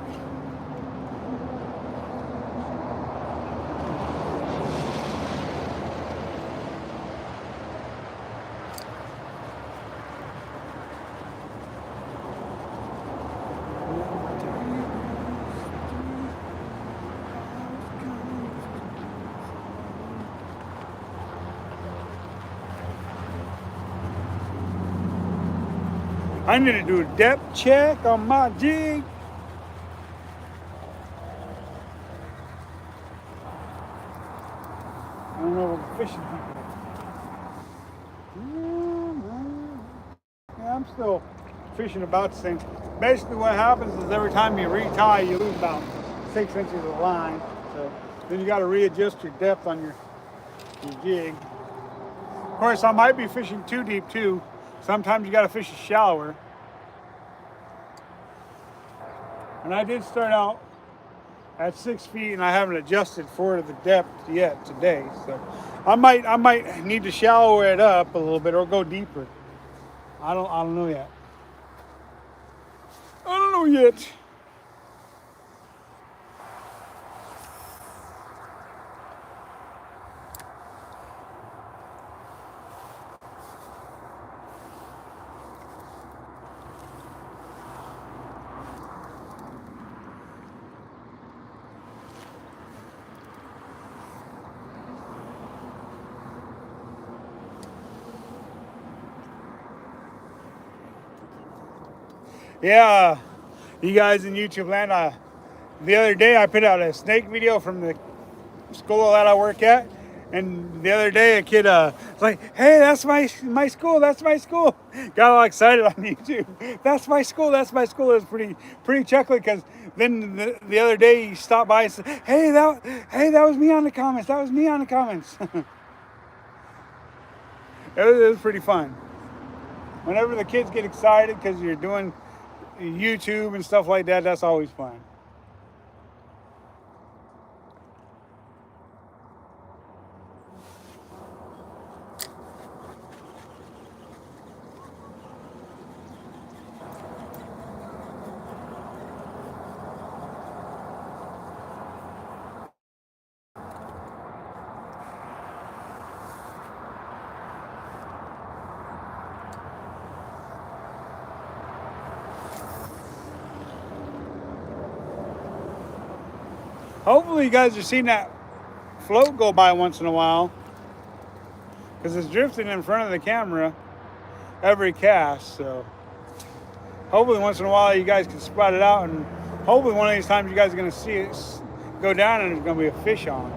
S1: I need to do a depth check on my jig. I don't know what the fishing people. Yeah, I'm still fishing about the same. Basically, what happens is every time you retie, you lose about 6 inches of line. So then you got to readjust your depth on your jig. Of course, I might be fishing too deep too. Sometimes you got to fish it shallower. And I did start out at 6 feet, and I haven't adjusted for the depth yet today. So I might need to shallow it up a little bit or go deeper. I don't know yet. I don't know yet. Yeah, you guys in YouTube land. The other day I put out a snake video from the school that I work at, and the other day a kid was like, "Hey, that's my school. That's my school." Got all excited on YouTube. That's my school. That's my school. It was pretty chuckly because then the other day he stopped by and said, "Hey, that was me on the comments. That was me on the comments." It was pretty fun. Whenever the kids get excited because you're doing YouTube and stuff like that, that's always fun. Hopefully you guys are seeing that float go by once in a while because it's drifting in front of the camera every cast. So hopefully once in a while you guys can spot it out, and hopefully one of these times you guys are going to see it go down and there's going to be a fish on.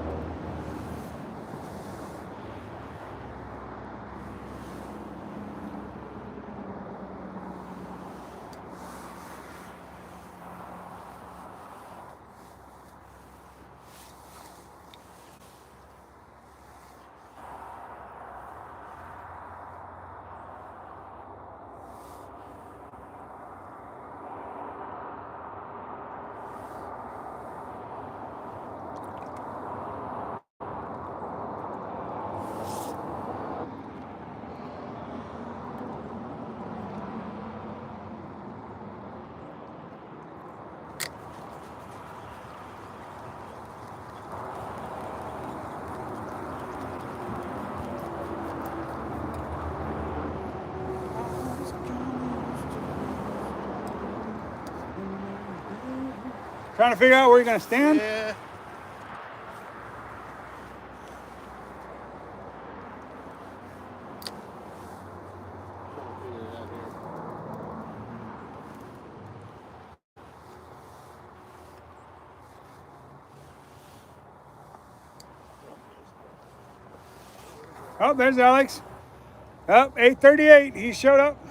S1: Trying to figure out where you're going to stand?
S2: Yeah. Trying to figure it out here.
S1: Oh, there's Alex. Up, 8:38. He showed up.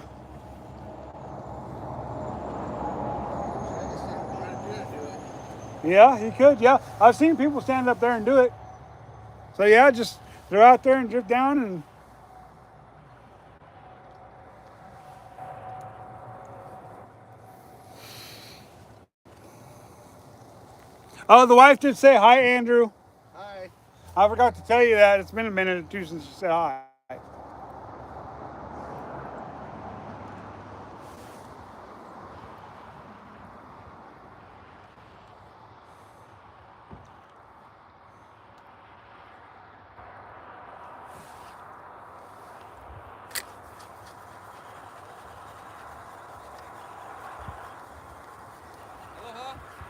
S1: Yeah, he could. Yeah, I've seen people stand up there and do it. So yeah, just throw out there and drift down and. Oh, the wife did say hi, Andrew.
S2: Hi.
S1: I forgot to tell you that. It's been a minute or two since she said hi.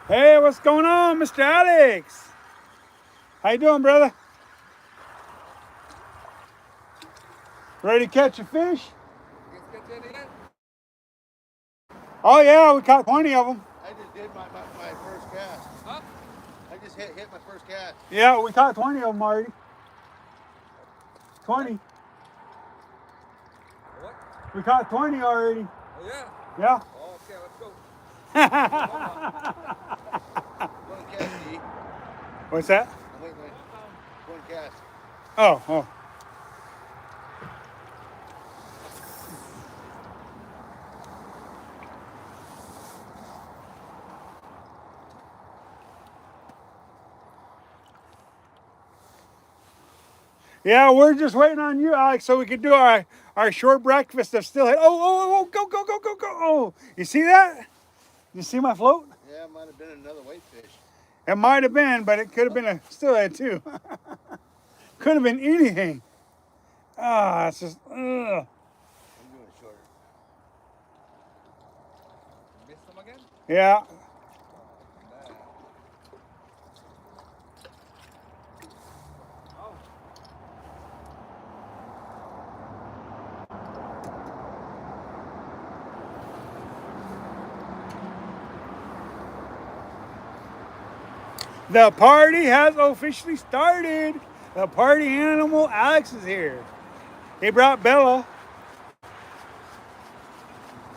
S1: Hey, what's going on, Mr. Alex? How you doing, brother? Ready to catch a fish?
S2: You guys catch any yet?
S1: Oh yeah, we caught 20 of them.
S2: I just did my first cast. Huh? I just hit my first cast.
S1: Yeah, we caught 20 of them already. 20.
S3: What?
S1: We caught 20 already.
S3: Oh yeah.
S1: Yeah.
S3: Oh, okay, let's go.
S2: One cast, D.
S1: What's that?
S2: I'm waiting on one cast.
S1: Oh. Yeah, we're just waiting on you, Alex, so we can do our short breakfast of steelhead. Oh, go. Oh, you see that? You see my float?
S2: Yeah, it might have been another whitefish.
S1: It might have been, but it could have been a steelhead too. Could have been anything. Ah, it's just, ugh.
S2: I'm doing it shorter.
S3: Missed them again?
S1: Yeah.
S3: Nah. Oh.
S1: The party has officially started. The party animal, Alex, is here. He brought Bella.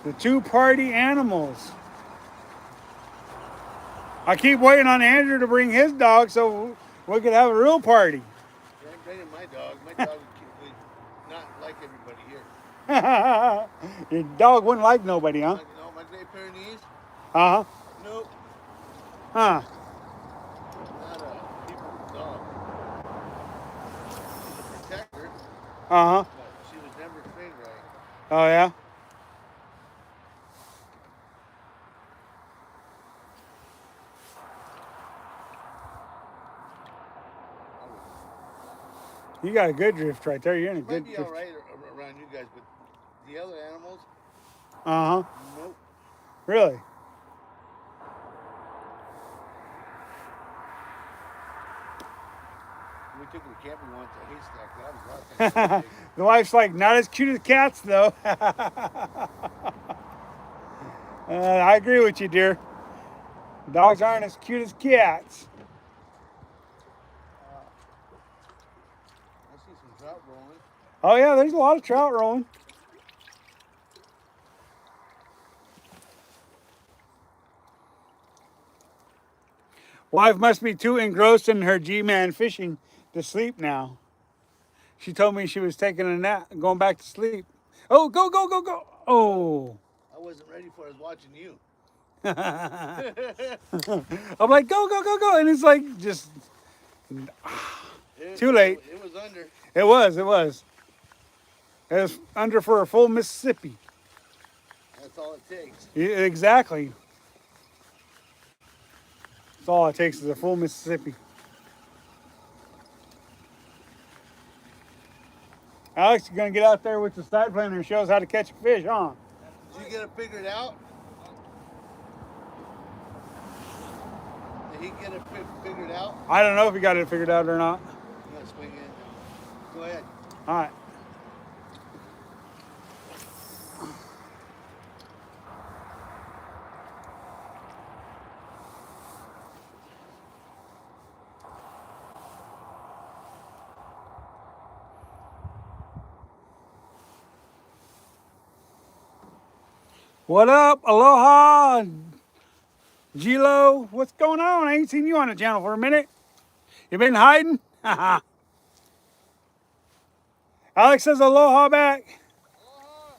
S1: The two party animals. I keep waiting on Andrew to bring his dog so we could have a real party.
S2: Yeah, I'm bringing my dog. My dog would not like everybody here.
S1: Your dog wouldn't like nobody, huh?
S2: No, my Great Pyrenees?
S1: Uh huh.
S2: Nope.
S1: Huh.
S2: Not a people's dog. She's a protector,
S1: Uh huh.
S2: but she was never trained right.
S1: Oh, yeah? You got a good drift right there. You're in a
S2: She might
S1: good
S2: be
S1: drift.
S2: all right around you guys, but the other animals,
S1: Uh huh.
S2: nope.
S1: Really?
S2: We took her camping once at Haystack. That was last time.
S1: The wife's like, not as cute as cats, though. I agree with you, dear. Dogs aren't as cute as cats.
S2: I see some trout rolling.
S1: Oh, yeah, there's a lot of trout rolling. Wife must be too engrossed in her G-Man fishing to sleep now. She told me she was taking a nap, going back to sleep. Oh, go. Oh.
S2: I wasn't ready for it. I was watching you.
S1: I'm like, go. And it's like, just too late.
S2: It was under.
S1: It was. It was under for a full Mississippi.
S2: That's all it takes.
S1: Yeah, exactly. That's all it takes is a full Mississippi. Alex, you're going to get out there with the side planer and show us how to catch a fish, huh?
S2: Did you get it figured out? Did he get it figured out?
S1: I don't know if he got it figured out or not.
S2: You gotta swing in. Go ahead.
S1: All right. What up? Aloha. Gilo. What's going on? I ain't seen you on the channel for a minute. You been hiding? Alex says aloha back.
S3: Aloha.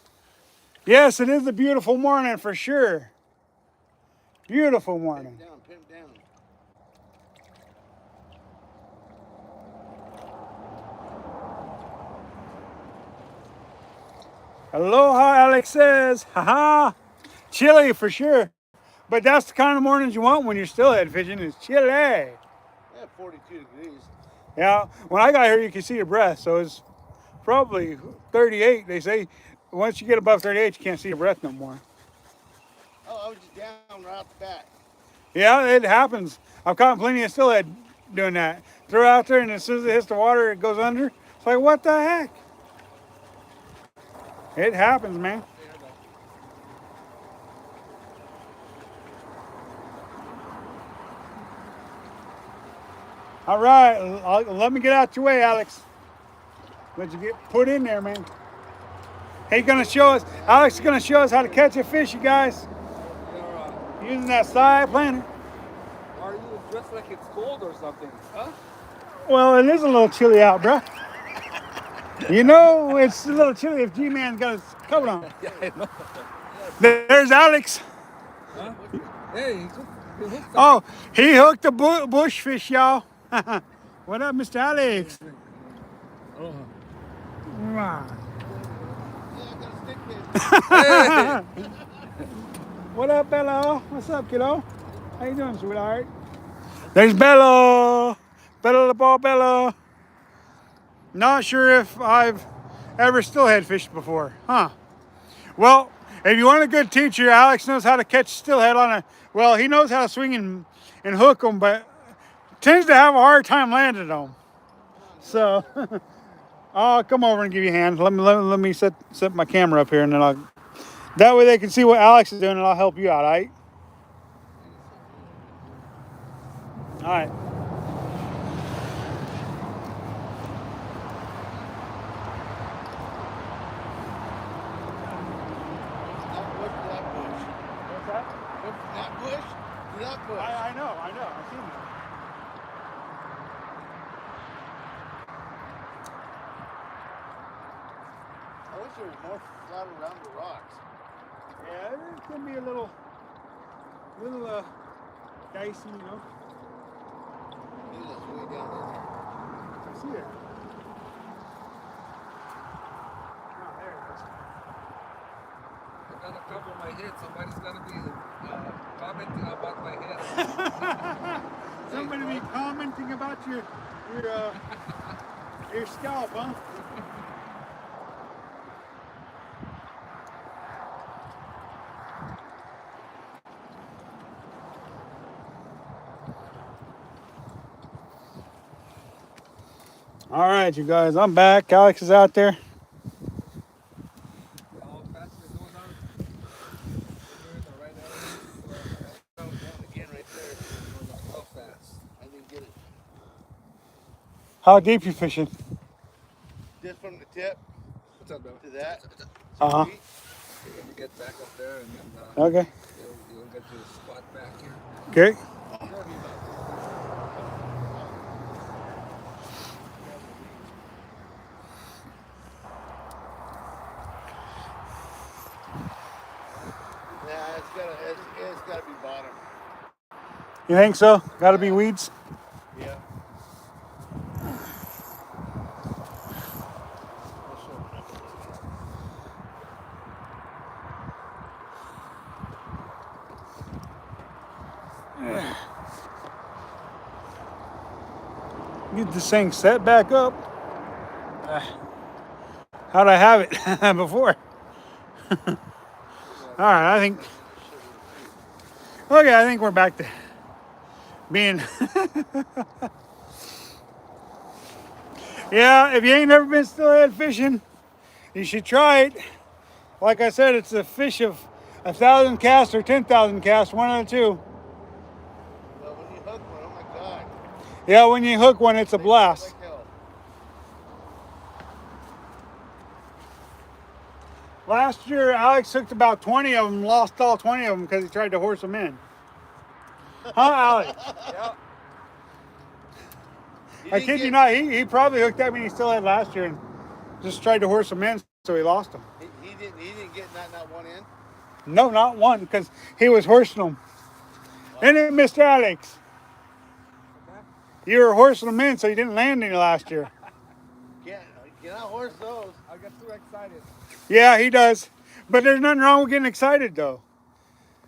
S1: Yes, it is a beautiful morning for sure. Beautiful morning.
S2: Pin down.
S1: Aloha, Alex says. Haha. Chilly for sure. But that's the kind of mornings you want when you're steelhead fishing. It's chilly.
S2: Yeah, 42 degrees.
S1: Yeah. When I got here, you could see your breath. So it's probably 38. They say once you get above 38, you can't see your breath no more.
S2: Oh, I was just down right off the bat.
S1: Yeah, it happens. I've caught plenty of steelhead doing that. Throw it out there, and as soon as it hits the water, it goes under. It's like, what the heck? It happens, man.
S3: There, though.
S1: All right, let me get out your way, Alex. Let you get put in there, man. He's gonna show us. Alex is gonna show us how to catch a fish, you guys,
S3: You're,
S1: using that side planer.
S3: are you dressed like it's cold or something? Huh?
S1: Well, it is a little chilly out, bro. You know, it's a little chilly if G-Man's got his coat on.
S3: Yeah, I know.
S1: There's Alex.
S3: Huh? Hey, he hooked something.
S1: Oh, he hooked a bush fish, y'all. What up, Mr. Alex?
S3: Oh.
S1: Wow.
S3: Hey!
S1: What up, Bello? What's up, kiddo? How you doing, sweetheart? There's Bello. Bello the ball, Bello. Not sure if I've ever steelhead fished before, huh? Well, if you want a good teacher, Alex knows how to catch steelhead on a. Well, he knows how to swing and hook them, but tends to have a hard time landing them. So, I'll come over and give you a hand. Let me set my camera up here, and then I'll. That way they can see what Alex is doing, and I'll help you out. All right. All right. What's that?
S2: That bush to that bush.
S1: I know. I've seen that.
S2: I wish there was more flat around the rocks.
S1: Yeah, it can be a little dicey, you know.
S2: Maybe that's way down there.
S1: I see it. Oh, there it is.
S3: I gotta cover my head. Somebody's gonna be commenting about my head.
S1: Somebody be commenting about your scalp, huh? All right, you guys, I'm back. Alex is out there.
S3: How fast is it going on? You're in the right area.
S2: Down again right there.
S3: How fast?
S2: I didn't get it.
S1: How deep you fishing?
S2: Just from the tip
S3: What's up, bro?
S2: to that.
S1: Uh-huh.
S2: 6 feet.
S3: You're gonna get back up there and then
S1: Okay.
S3: you'll get your spot back here.
S1: Okay.
S3: You'll be about
S2: Nah, it's gotta be bottom.
S1: You think so? Got to be weeds.
S2: Yeah.
S1: Get this thing set back up. How'd I have it before? All right, I think. Okay, I think we're back to being. Yeah, if you ain't never been steelhead fishing, you should try it. Like I said, it's a fish of 1,000 casts or 10,000 casts, one of the two.
S2: But when you hook one, oh my God.
S1: Yeah, when you hook one, it's a
S2: They
S1: blast.
S2: like hell.
S1: Last year, Alex hooked about 20 of them, lost all 20 of them because he tried to horse them in. Huh, Alex?
S3: yeah.
S2: He
S1: I
S2: didn't
S1: kid
S2: get-
S1: you not, he probably hooked that many steelhead last year and just tried to horse them in, so he lost them.
S2: He didn't get not one in.
S1: No, not one, because he was horsing them. Isn't it, Mr. Alex? You were horsing them in, so you didn't land any last year.
S2: Cannot horse those.
S3: I got too excited.
S1: Yeah, he does. But there's nothing wrong with getting excited, though.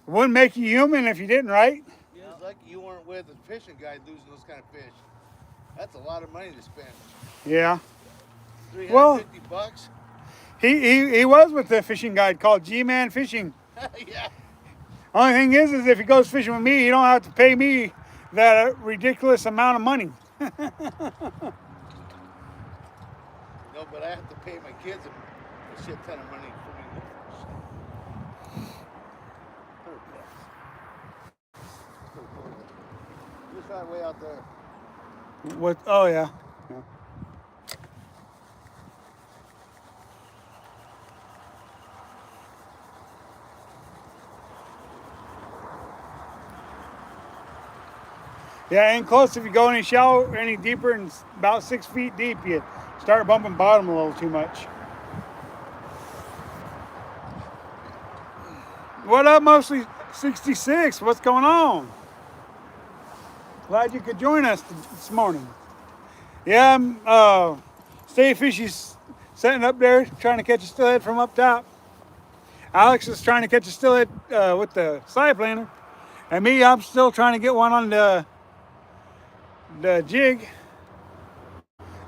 S1: It wouldn't make you human if you didn't, right?
S2: You're just lucky you weren't with a fishing guy losing those kind of fish. That's a lot of money to spend.
S1: Yeah.
S2: $350 bucks.
S1: He was with the fishing guide called G-Man Fishing.
S2: Yeah.
S1: Only thing is if he goes fishing with me, he don't have to pay me that ridiculous amount of money.
S2: No, but I have to pay my kids a shit ton of money for me to go fish. Just right way out there.
S1: What? Oh yeah. Yeah. Yeah, ain't close. If you go any shallow, any deeper, and about 6 feet deep, you start bumping bottom a little too much. What up, mostly 66? What's going on? Glad you could join us this morning. Yeah, Stay Fishy's sitting up there trying to catch a steelhead from up top. Alex is trying to catch a steelhead with the side planer, and me, I'm still trying to get one on the jig.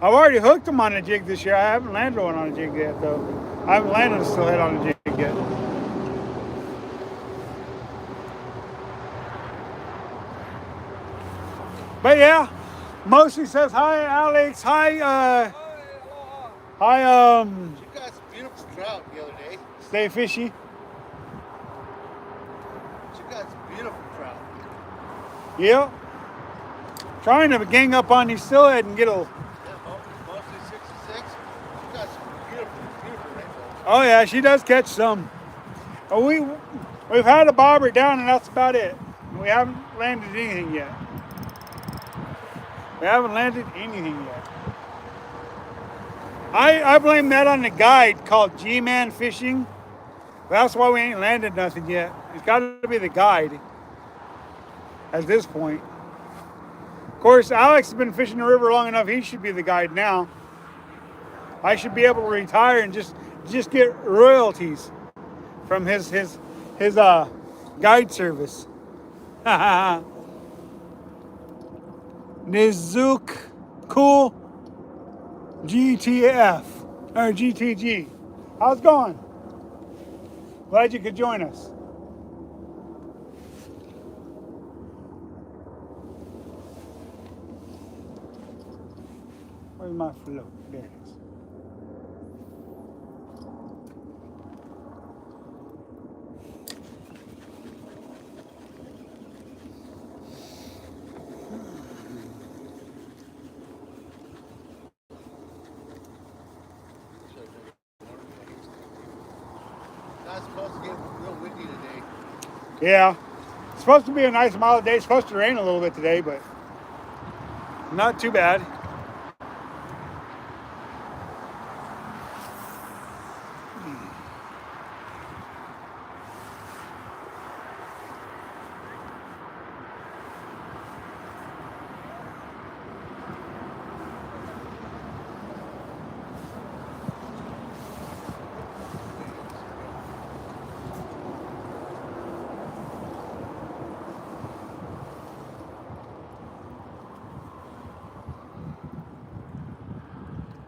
S1: I've already hooked them on a jig this year. I haven't landed one on a jig yet, though. I haven't landed a steelhead on a jig yet. But yeah, mostly says hi, Alex. Hi, hi,
S2: She got some beautiful trout the other day.
S1: Stay Fishy.
S2: She got some beautiful trout.
S1: Yep. Trying to gang up on these steelhead and get a.
S2: Yeah, mostly 66. She got some beautiful, beautiful rainbows.
S1: Oh yeah, she does catch some. We've had a bobber down, and that's about it. We haven't landed anything yet. We haven't landed anything yet. I blame that on the guide called G-Man Fishing. That's why we ain't landed nothing yet. It's got to be the guide at this point. Of course, Alex has been fishing the river long enough. He should be the guide now. I should be able to retire and just get royalties from his guide service. Nizook Cool GTF or GTG. How's it going? Glad you could join us. Where's my float? There it is.
S2: Not supposed to get real windy today.
S1: Yeah. It's supposed to be a nice mild day. It's supposed to rain a little bit today, but not too bad.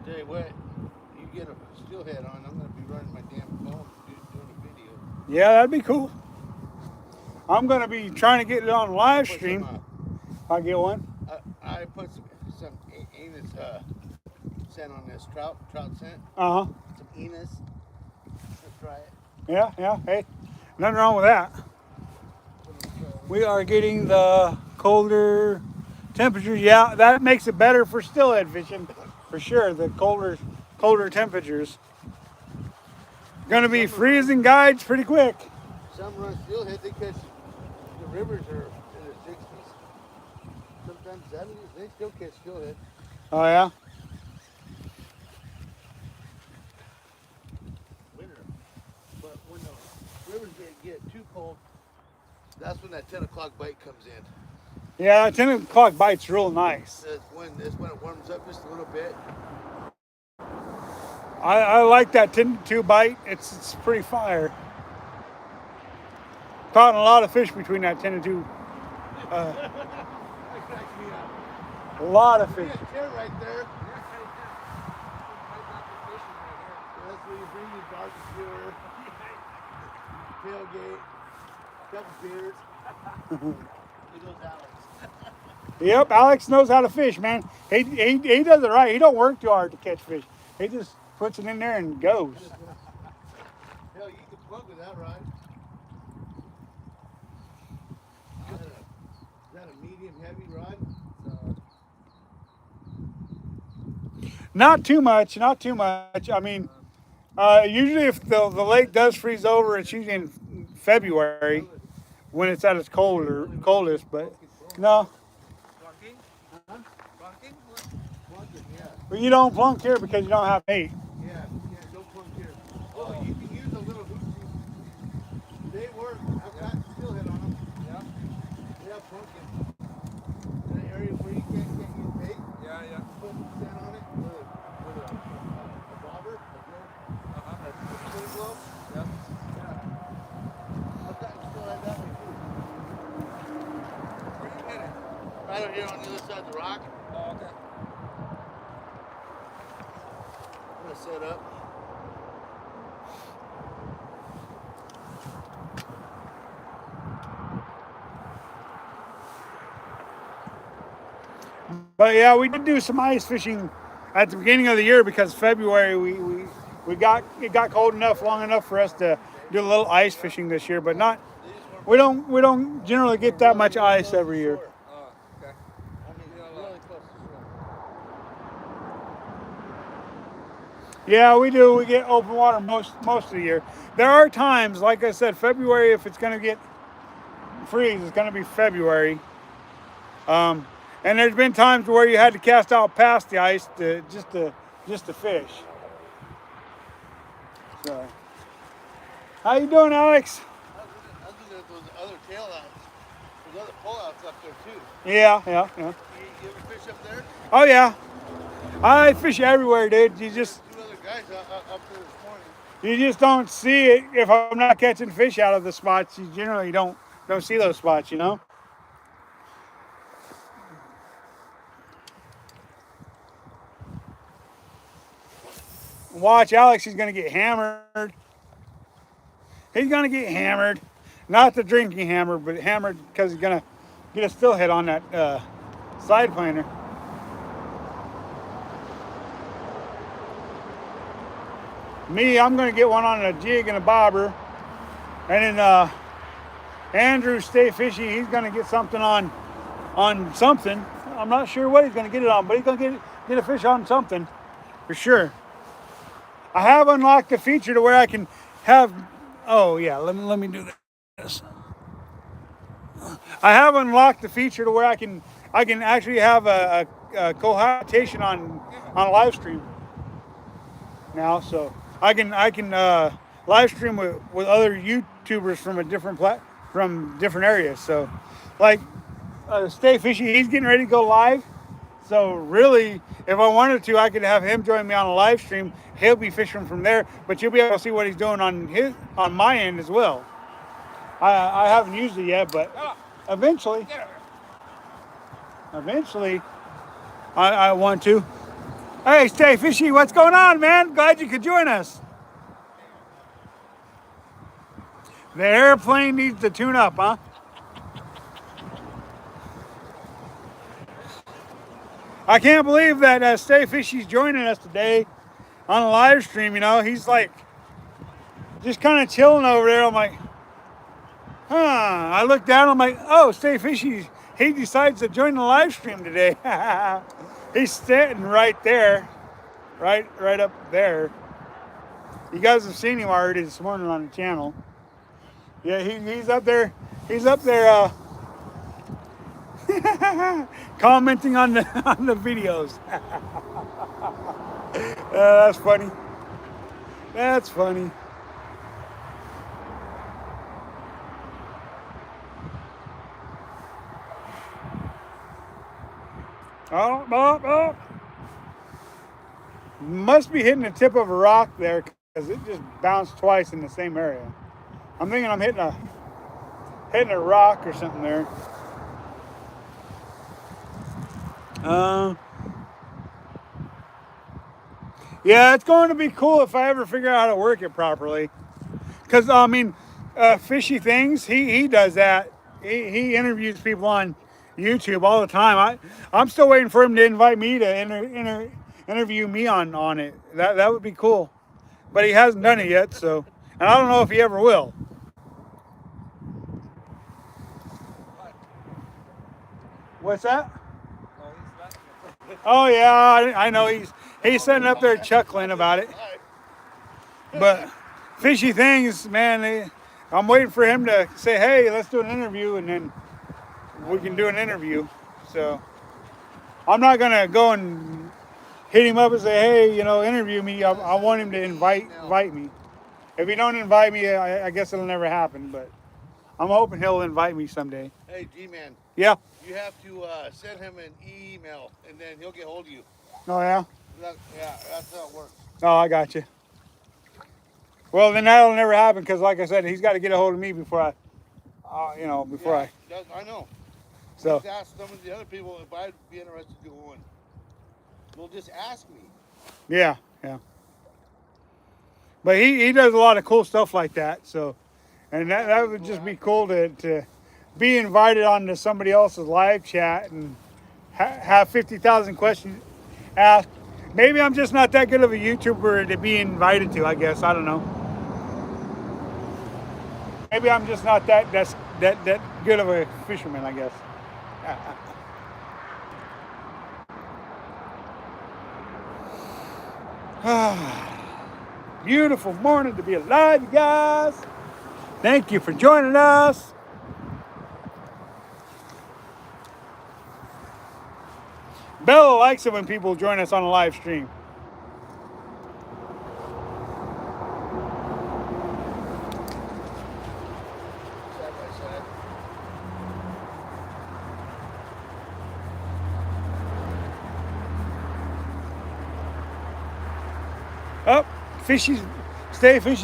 S2: Tell you what, you get a steelhead on, I'm going to be running my damn phone doing a video.
S1: Yeah, that'd be cool. I'm going to be trying to get it on live
S2: Put
S1: stream.
S2: some,
S1: I'll get one.
S2: I put some Enos scent on this trout scent.
S1: Uh huh.
S2: Some Enos. Let's try it.
S1: Yeah. Hey, nothing wrong with that. We are getting the colder temperatures. Yeah, that makes it better for steelhead fishing, for sure. The colder temperatures. Going to be freezing guides pretty quick.
S2: Some run steelhead, they catch, the rivers are in the 60s. Sometimes 70s, they still catch steelhead.
S1: Oh yeah.
S2: Winter. But when the rivers get too cold, that's when that 10 o'clock bite comes in.
S1: Yeah, 10 o'clock bite's real nice.
S2: That's when it warms up just a little bit.
S1: I like that 10 to 2 bite. It's pretty fire. Caught a lot of fish between that 10 and 2.
S2: That cracks me up.
S1: A lot of fish.
S2: There's a chair right there.
S3: Might not be fishing right here.
S2: That's where you bring your barbecue, tailgate. couple beers. Here goes Alex.
S1: Yep, Alex knows how to fish, man. He does it right. He don't work too hard to catch fish. He just puts it in there and goes.
S2: Hell, you can plug with that rod. Is that a medium heavy rod?
S1: Not too much, not too much. I mean, usually if the lake does freeze over, it's usually in February when it's at its coldest. But no,
S3: Plunking?
S2: Huh?
S3: Plunking?
S2: Plunking, yeah.
S1: but you don't plunk here because you don't have bait.
S2: Yeah, don't plunk here. Oh, you can use a little hoop tube. They work. I've got steelhead on them.
S3: Yeah.
S2: They have plunking. In an area where you can't use bait,
S3: Yeah, yeah.
S2: put sand on it with a bobber, a spinning globe.
S3: Yeah.
S2: I've gotten steelhead that way too.
S3: Where you hit it?
S2: Right over here on the other side of the rock.
S3: Oh, okay.
S2: I'm gonna set up.
S1: But yeah, we did do some ice fishing at the beginning of the year because February we got it got cold enough long enough for us to do a little ice fishing this year, but not we don't generally get that much ice every year.
S3: Oh, okay.
S2: I mean, really close to shore.
S1: Yeah, we do. We get open water most of the year. There are times, like I said, February if it's gonna get freeze, it's gonna be February. And there's been times where you had to cast out past the ice just to fish. So, how you doing, Alex?
S2: I was looking at those other tail outs. There's other pull outs up there too.
S1: Yeah.
S2: You ever fish up there?
S1: Oh yeah, I fish everywhere, dude. You just
S2: Two other guys up there this morning.
S1: you just don't see it if I'm not catching fish out of the spots. You generally don't see those spots, you know. Watch Alex, he's gonna get hammered. He's gonna get hammered. Not the drinking hammer, but hammered because he's gonna get a steelhead on that side planer. Me, I'm gonna get one on a jig and a bobber. And then Andrew, stay fishy, he's gonna get something on something. I'm not sure what he's gonna get it on, but he's gonna get a fish on something for sure. I have unlocked the feature to where I can have. Oh yeah, let me do this. I have unlocked the feature to where I can actually have a cohabitation on live stream now, so I can live stream with other YouTubers from from different areas. So, like Stay Fishy, he's getting ready to go live. So really, if I wanted to, I could have him join me on a live stream. He'll be fishing from there, but you'll be able to see what he's doing on my end as well. I haven't used it yet, but eventually, I want to. Hey, Stay Fishy, what's going on, man? Glad you could join us. The airplane needs to tune up, huh? I can't believe that Stay Fishy's joining us today on a live stream. You know, he's like just kind of chilling over there. I'm like, huh. I look down. I'm like, oh, Stay Fishy. He decides to join the live stream today. He's sitting right there, right up there. You guys have seen him already this morning on the channel. Yeah, he's up there. He's up there. Commenting on the videos. That's funny. That's funny. Oh. Must be hitting the tip of a rock there because it just bounced twice in the same area. I'm thinking I'm hitting a rock or something there. Yeah, it's going to be cool if I ever figure out how to work it properly. Because, I mean, Fishy Things. He does that. He interviews people on YouTube all the time. I'm still waiting for him to invite me to interview me on it. That would be cool, but he hasn't done it yet. So, and I don't know if he ever will.
S3: What?
S1: What's that?
S3: Oh, he's laughing.
S1: Oh yeah, I know he's sitting up there chuckling about it. But Fishy Things, man, I'm waiting for him to say, "Hey, let's do an interview," and then we can do an interview. So I'm not gonna go and hit him up and say, "Hey, interview me." I want him to invite me. If he don't invite me, I guess it'll never happen. But I'm hoping he'll invite me someday.
S2: Hey, G-Man,
S1: Yeah.
S2: you have to send him an email, and then he'll get hold of you.
S1: Oh yeah.
S2: Yeah, that's how it works.
S1: Oh, I got you. Well, then that'll never happen because, like I said, he's got to get a hold of me before I.
S2: I know.
S1: So.
S2: Just ask some of the other people if I'd be interested to go in. Well, just ask me.
S1: Yeah. But he does a lot of cool stuff like that. So, and that would just be cool to be invited onto somebody else's live chat and have 50,000 questions asked. Maybe I'm just not that good of a YouTuber to be invited to. I guess I don't know. Maybe I'm just not that good of a fisherman. I guess. Beautiful morning to be alive, you guys. Thank you for joining us. Bella likes it when people join us on a live stream.
S2: Side by side.
S1: Oh, fishy's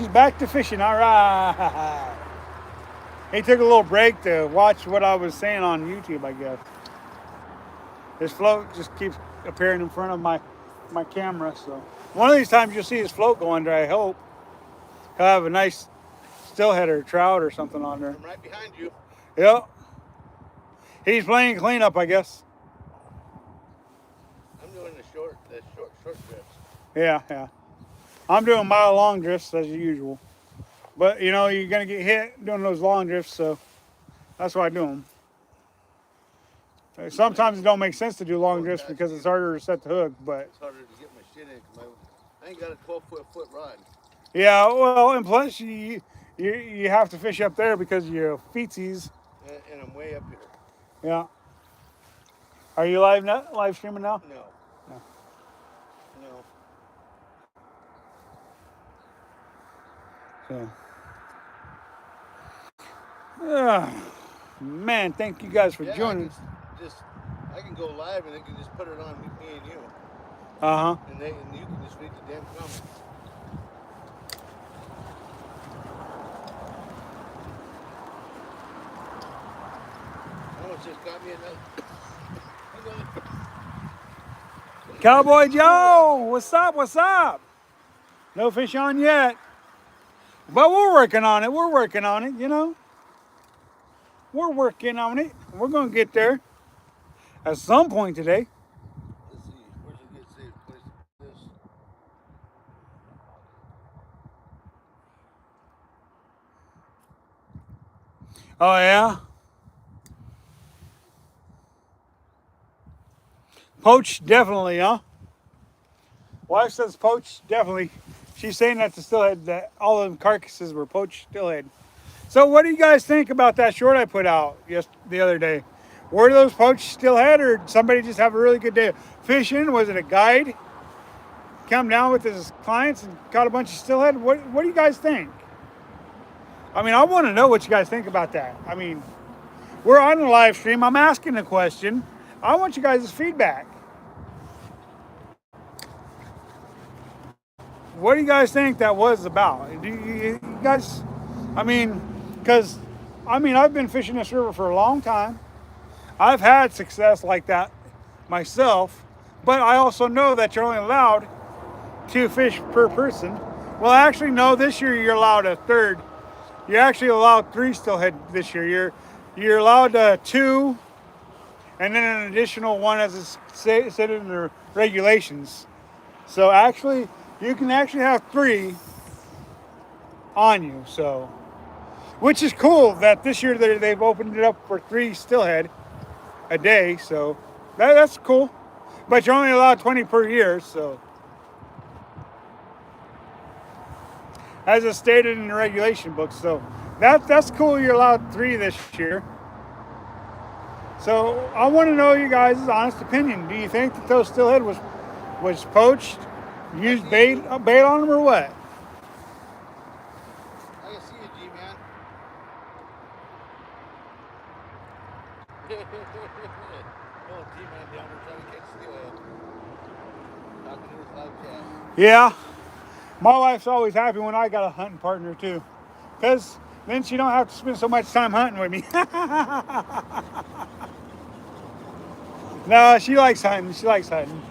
S1: back to fishing. All right. He took a little break to watch what I was saying on YouTube, I guess. His float just keeps appearing in front of my camera. So one of these times you'll see his float go under, I hope. He'll have a nice steelhead or trout or something on there.
S2: I'm right behind you.
S1: Yep. He's playing cleanup, I guess.
S2: I'm doing the short drifts.
S1: Yeah. I'm doing mile long drifts as usual. But, you're going to get hit doing those long drifts, so that's why I do them. Sometimes it don't make sense to do long drifts because it's harder to set the hook, but...
S2: It's harder to get my shit in because I ain't got a 12-foot rod.
S1: Yeah, well, and plus you have to fish up there because of your feetsies.
S2: And I'm way up here.
S1: Yeah. Are you live streaming now?
S2: No.
S1: So. Man, thank you guys for joining.
S2: I can go live and they can just put it on me and you.
S1: Uh-huh.
S2: And you can just read the damn comments. Almost just got me another.
S1: Cowboy Joe, what's up? No fish on yet. But we're working on it. We're working on it. We're working on it. We're going to get there at some point today.
S2: Let's see. Where's a good safe place to put this?
S1: Oh, yeah? Poached, definitely, huh? Wife says poached, definitely. She's saying that that all of them carcasses were poached steelhead. So what do you guys think about that short I put out the other day? Were those poached steelhead, or did somebody just have a really good day fishing? Was it a guide come down with his clients and caught a bunch of steelhead? What do you guys think? I mean, I want to know what you guys think about that. I mean, we're on a live stream. I'm asking a question. I want you guys' feedback. What do you guys think that was about? Do you guys, because I've been fishing this river for a long time. I've had success like that myself, but I also know that you're only allowed 2 fish per person. Well, actually, no, this year you're allowed a third You're actually allowed 3 steelhead this year. You're allowed 2, and then an additional one as it's said in the regulations. So actually, you can actually have 3 on you. So, which is cool that this year they've opened it up for 3 steelhead a day. So that's cool. But you're only allowed 20 per year. So, as it's stated in the regulation book. So that's cool. You're allowed 3 this year. So I want to know you guys' honest opinion. Do you think that those steelhead was poached, used bait on them, or what?
S2: I can see you, G-Man. Oh, G-Man down there trying to catch steelhead. Talking to his live chat.
S1: Yeah, my wife's always happy when I got a hunting partner too, because then she don't have to spend so much time hunting with me. No, she likes hunting. She likes hunting,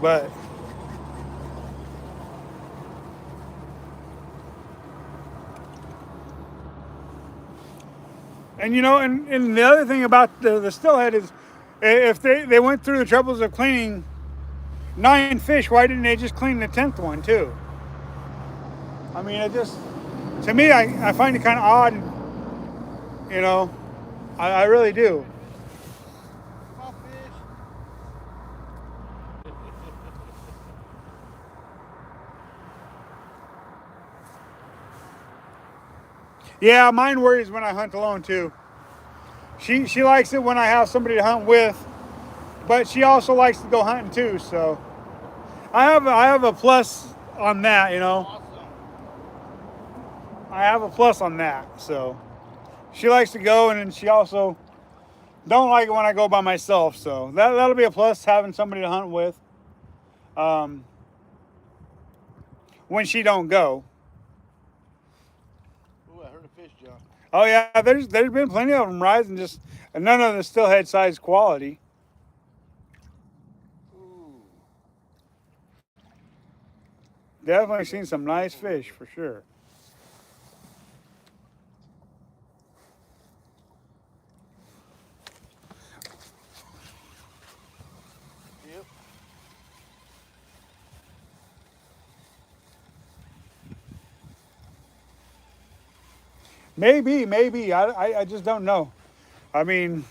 S1: but and the other thing about the steelhead is, if they went through the troubles of cleaning 9 fish, why didn't they just clean the 10th one too? I mean, to me, I find it kind of odd. You know, I really do.
S2: Come on, fish.
S1: Yeah, mine worries when I hunt alone too. She likes it when I have somebody to hunt with, but she also likes to go hunting too. So I have a plus on that.
S2: Awesome.
S1: I have a plus on that. So she likes to go, and then she also don't like it when I go by myself. So that'll be a plus, having somebody to hunt with. Um, when she don't go.
S2: Ooh, I heard a fish jump.
S1: Oh yeah, there's been plenty of them rising, just none of the steelhead size quality.
S2: Ooh.
S1: Definitely seen some nice fish for sure.
S2: Yep.
S1: Maybe. I just don't know. I mean,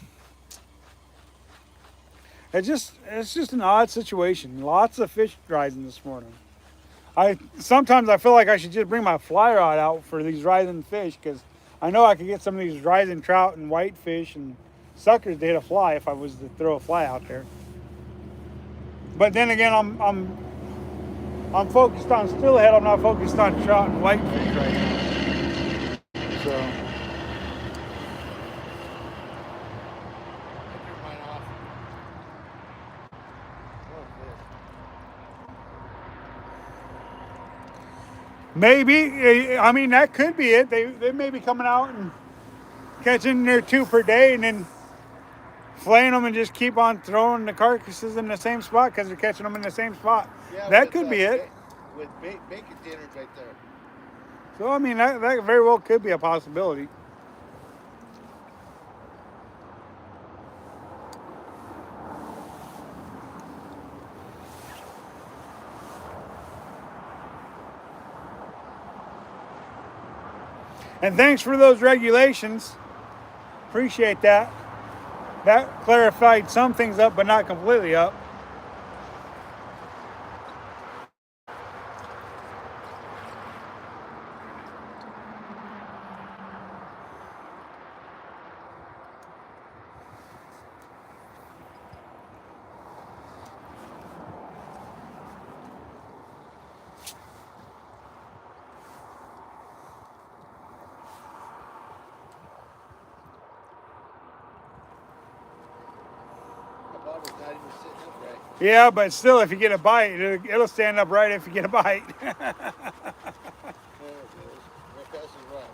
S1: it's just an odd situation. Lots of fish rising this morning. I sometimes I feel like I should just bring my fly rod out for these rising fish, because I know I could get some of these rising trout and whitefish and suckers to hit a fly if I was to throw a fly out there. But then again, I'm focused on steelhead. I'm not focused on trout and whitefish right now. So
S2: I turned mine off. What a fish.
S1: maybe, I mean, that could be it. They may be coming out and catching their 2 per day, and then flaying them and just keep on throwing the carcasses in the same spot because they're catching them in the same spot.
S2: Yeah,
S1: That could be it.
S2: With bacon dinners right there.
S1: So I mean, that very well could be a possibility. And thanks for those regulations. Appreciate that. That clarified some things up, but not completely up.
S2: The bottom's not even sitting upright.
S1: Yeah, but still, if you get a bite, it'll stand up right if you get a bite.
S2: There it goes. Right past the rocks.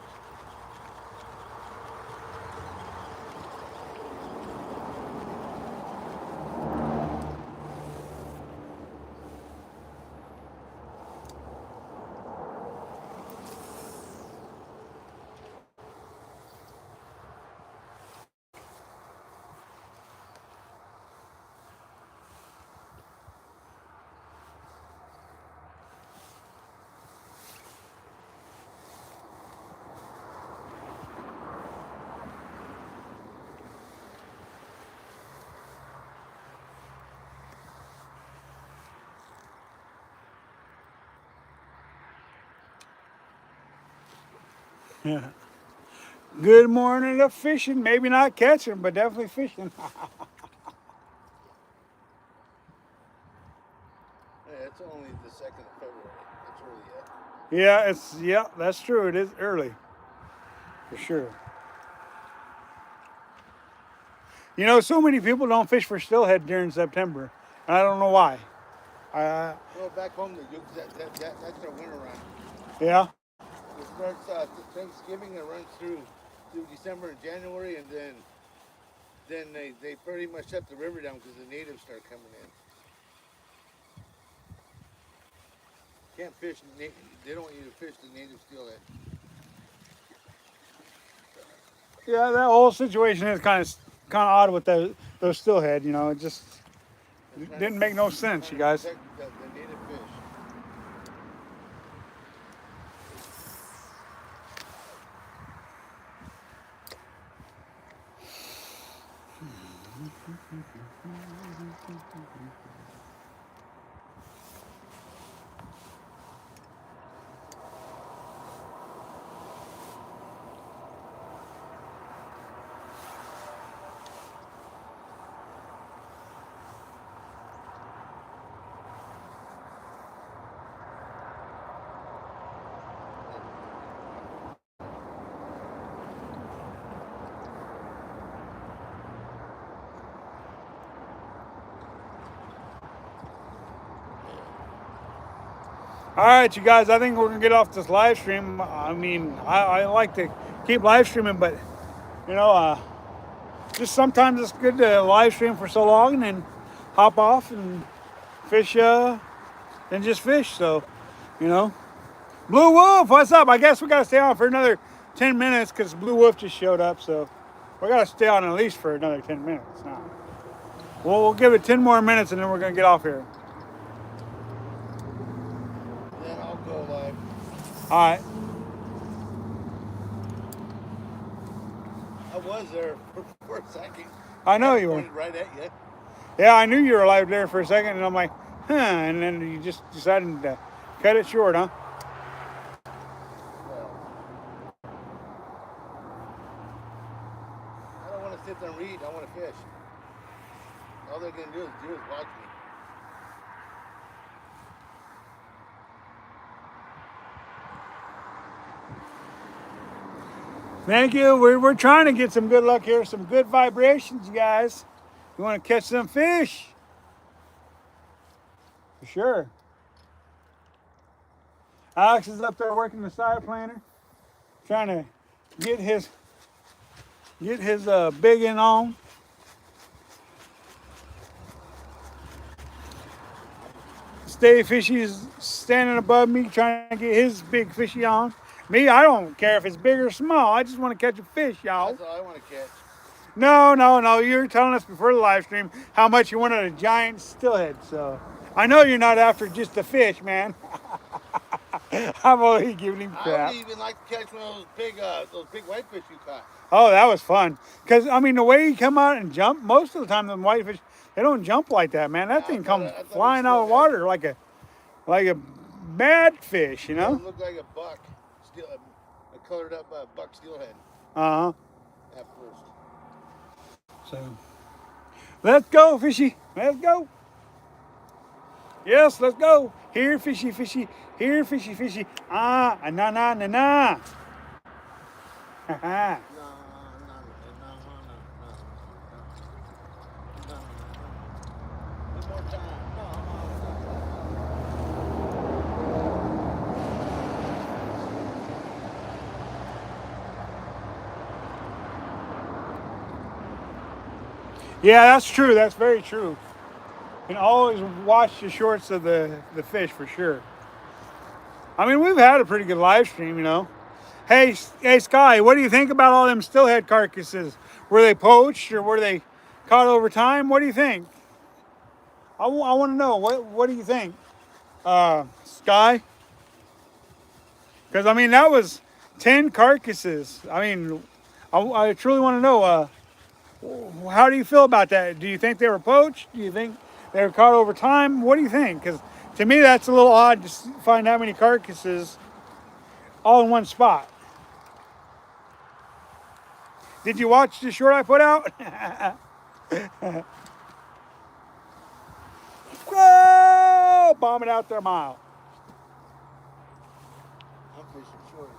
S1: Yeah. Good morning to fishing. Maybe not catching, but definitely fishing.
S2: Hey, it's only the 2nd of February. That's early yet.
S1: Yeah, that's true. It is early for sure. You know, so many people don't fish for steelhead during September, and I don't know why.
S2: Well, back home, that's their winter run.
S1: Yeah,
S2: It starts Thanksgiving and runs through December and January, and then they pretty much shut the river down because the natives start coming in. Can't fish. They don't want you to fish the native steelhead.
S1: yeah. That whole situation is kind of odd with those steelhead. You know, it just
S2: They're
S1: didn't make no sense,
S2: trying
S1: you
S2: to
S1: guys.
S2: protect the native fish.
S1: All right, you guys. I think we're gonna get off this live stream. I mean, I like to keep live streaming, but you know, just sometimes it's good to live stream for so long and then hop off and fish. And just fish. So, you know, Blue Wolf, what's up? I guess we gotta stay on for another 10 minutes because Blue Wolf just showed up. So we gotta stay on at least for another 10 minutes now. Well, we'll give it 10 more minutes and then we're gonna get off here.
S2: Then I'll go live.
S1: All right.
S2: I was there for a second.
S1: I know
S2: Kinda
S1: you were.
S2: pointed right at you.
S1: Yeah, I knew you were live there for a second, and I'm like, huh. And then you just decided to cut it short, huh?
S2: Well, I don't want to sit there and read. I want to fish. All they're gonna do is watch me.
S1: Thank you. We're trying to get some good luck here, some good vibrations, guys. You want to catch some fish? For sure. Alex is up there working the side planer, trying to get his biggin on. Stay Fishy is standing above me, trying to get his big fishy on. Me, I don't care if it's big or small. I just want to catch a fish, y'all.
S2: That's all I want to catch.
S1: No. You were telling us before the live stream how much you wanted a giant steelhead. So I know you're not after just the fish, man. I'm only giving him
S2: I
S1: crap.
S2: would even like to catch one of those big whitefish you caught.
S1: Oh, that was fun. Because, I mean, the way he come out and jump, most of the time, the whitefish, they don't jump like that, man. That thing comes
S2: I thought it
S1: flying out of the
S2: still
S1: water like a mad fish, you know?
S2: It looked like a buck, a colored up buck steelhead
S1: Uh-huh.
S2: at first.
S1: So, let's go, fishy. Let's go. Yes, let's go. Here, fishy, fishy. Here, fishy, fishy. Ah, na, na, na, na. Ha, ha.
S2: No. One more time.
S1: Yeah, that's true. That's very true. And always watch the shorts of the fish for sure. I mean, we've had a pretty good live stream, you know. Hey, Sky, what do you think about all them steelhead carcasses? Were they poached or were they caught over time? What do you think? I want to know. What do you think, Sky? Because, I mean, that was 10 carcasses. I mean, I truly want to know, how do you feel about that? Do you think they were poached? Do you think they were caught over time? What do you think? Because to me, that's a little odd to find that many carcasses all in one spot. Did you watch the short I put out? Whoa! Bombing out there a mile.
S2: I'm fishing short.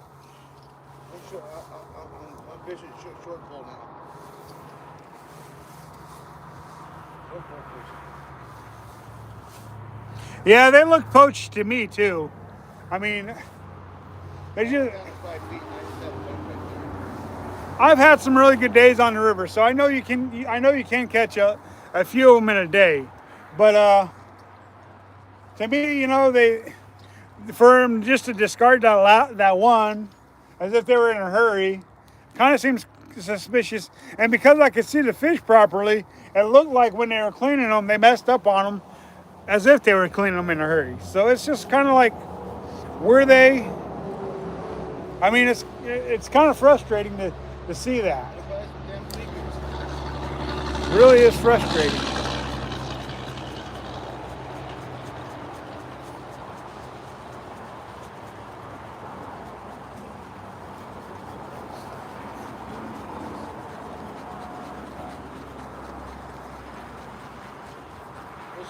S2: I'm fishing short pole now. Short pole fishing.
S1: Yeah, they look poached to me too. I mean, they just.
S2: Down to 5 feet, 97 bucks right
S1: I've had some really good days on the river, so I know you can. I know you can catch a few of them in a day, but to me, you know, they for them just to discard that one as if they were in a hurry, kind of seems suspicious. And because I could see the fish properly, it looked like when they were cleaning them, they messed up on them as if they were cleaning them in a hurry. So it's just kind of like, were they? I mean, it's kind of frustrating to see that.
S2: there. Buy some damn sneakers.
S1: It really is frustrating.
S2: They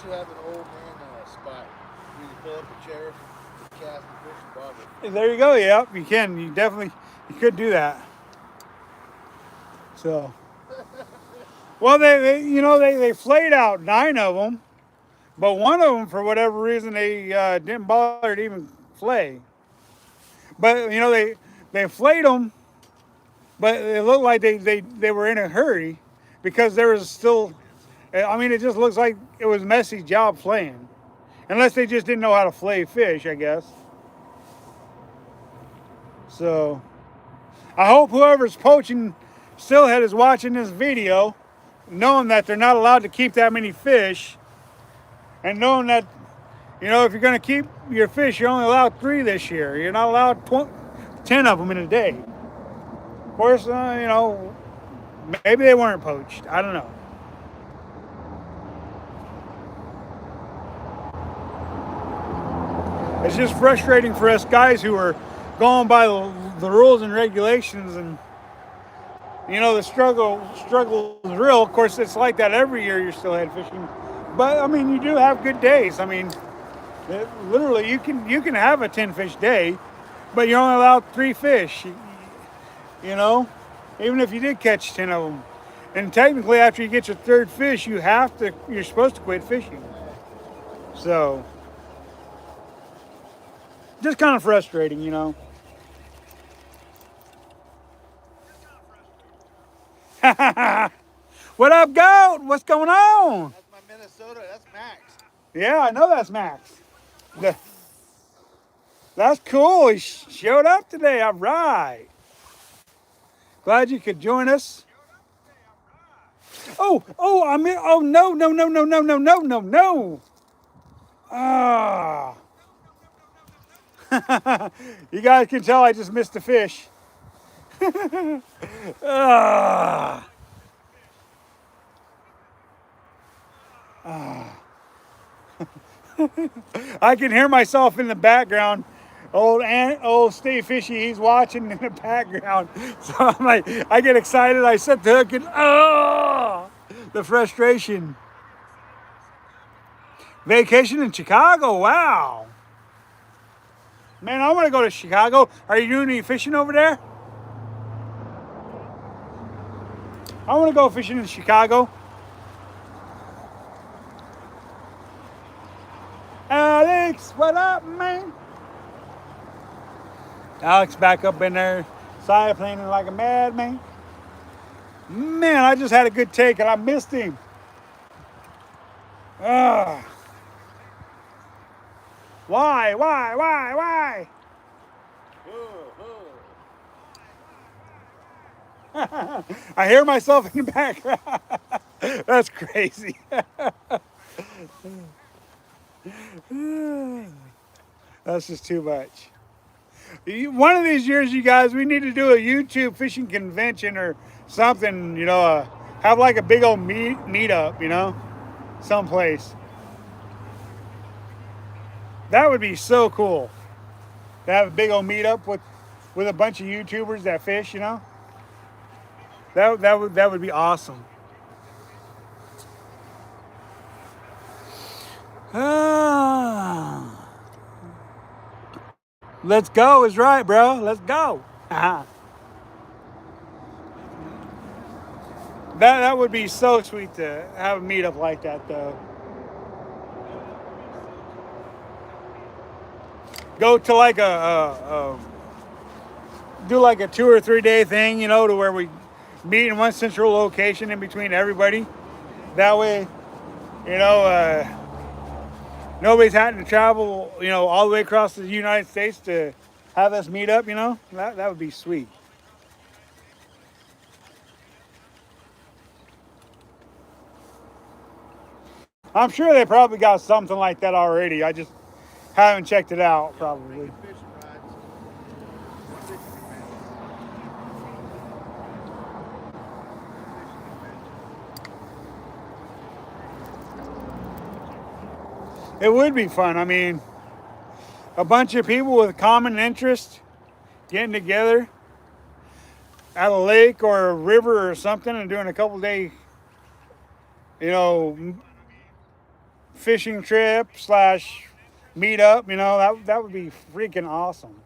S2: should have an old man spot where you pull up a chair, cast and fish and bobber.
S1: There you go. Yep, you can. You definitely you could do that. So, well, they flayed out 9 of them, but one of them, for whatever reason, they didn't bother to even flay. But they flayed them, but it looked like they were in a hurry because there was still. I mean, it just looks like it was a messy job flaying, unless they just didn't know how to flay fish, I guess. So, I hope whoever's poaching steelhead is watching this video, knowing that they're not allowed to keep that many fish, and knowing that, if you're going to keep your fish, you're only allowed 3 this year. You're not allowed 10 of them in a day. Of course, maybe they weren't poached. I don't know. It's just frustrating for us guys who are going by the rules and regulations, and the struggle is real. Of course, it's like that every year you're steelhead fishing, but I mean, you do have good days. I mean, literally, you can have a 10-fish day, but you're only allowed 3 fish. Even if you did catch 10 of them, and technically, after you get your 3rd fish, you're supposed to quit fishing. So, just kind of frustrating, What up, Goat? What's going on?
S2: That's my Minnesota. That's Max.
S1: Yeah, I know that's Max. That's cool. He showed up today. All right. Glad you could join us. Oh, no, no, no, no, no, no, no, no, no. Ah. You guys can tell I just missed a fish. Ah. Ah. I can hear myself in the background. Old Steve Fishy, he's watching in the background. So I'm like, I get excited. I set the hook and the frustration. Vacation in Chicago. Wow. Man, I want to go to Chicago. Are you doing any fishing over there? I want to go fishing in Chicago. Alex, what up, man? Alex back up in there, side planing like a madman. Man, I just had a good take and I missed him. Ugh. Why? I hear myself in the background. That's crazy. That's just too much. One of these years, you guys, we need to do a YouTube fishing convention or something, have like a big old meetup, someplace. That would be so cool to have a big old meetup with a bunch of YouTubers that fish, That would be awesome. Ah, let's go is right, bro. Let's go. That that would be so sweet to have a meetup like that, though. Go to like a do like a 2 or 3 day thing, to where we meet in one central location in between everybody. That way, you know, nobody's having to travel, all the way across the United States to have us meet up. That would be sweet. I'm sure they probably got something like that already. I just haven't checked it out, probably.
S2: Fishing rods, fishing conventions,
S1: It would be fun. I mean, a bunch of people with common interest getting together at a lake or a river or something and doing a couple day, you know, fishing trip slash meetup. That would be freaking awesome.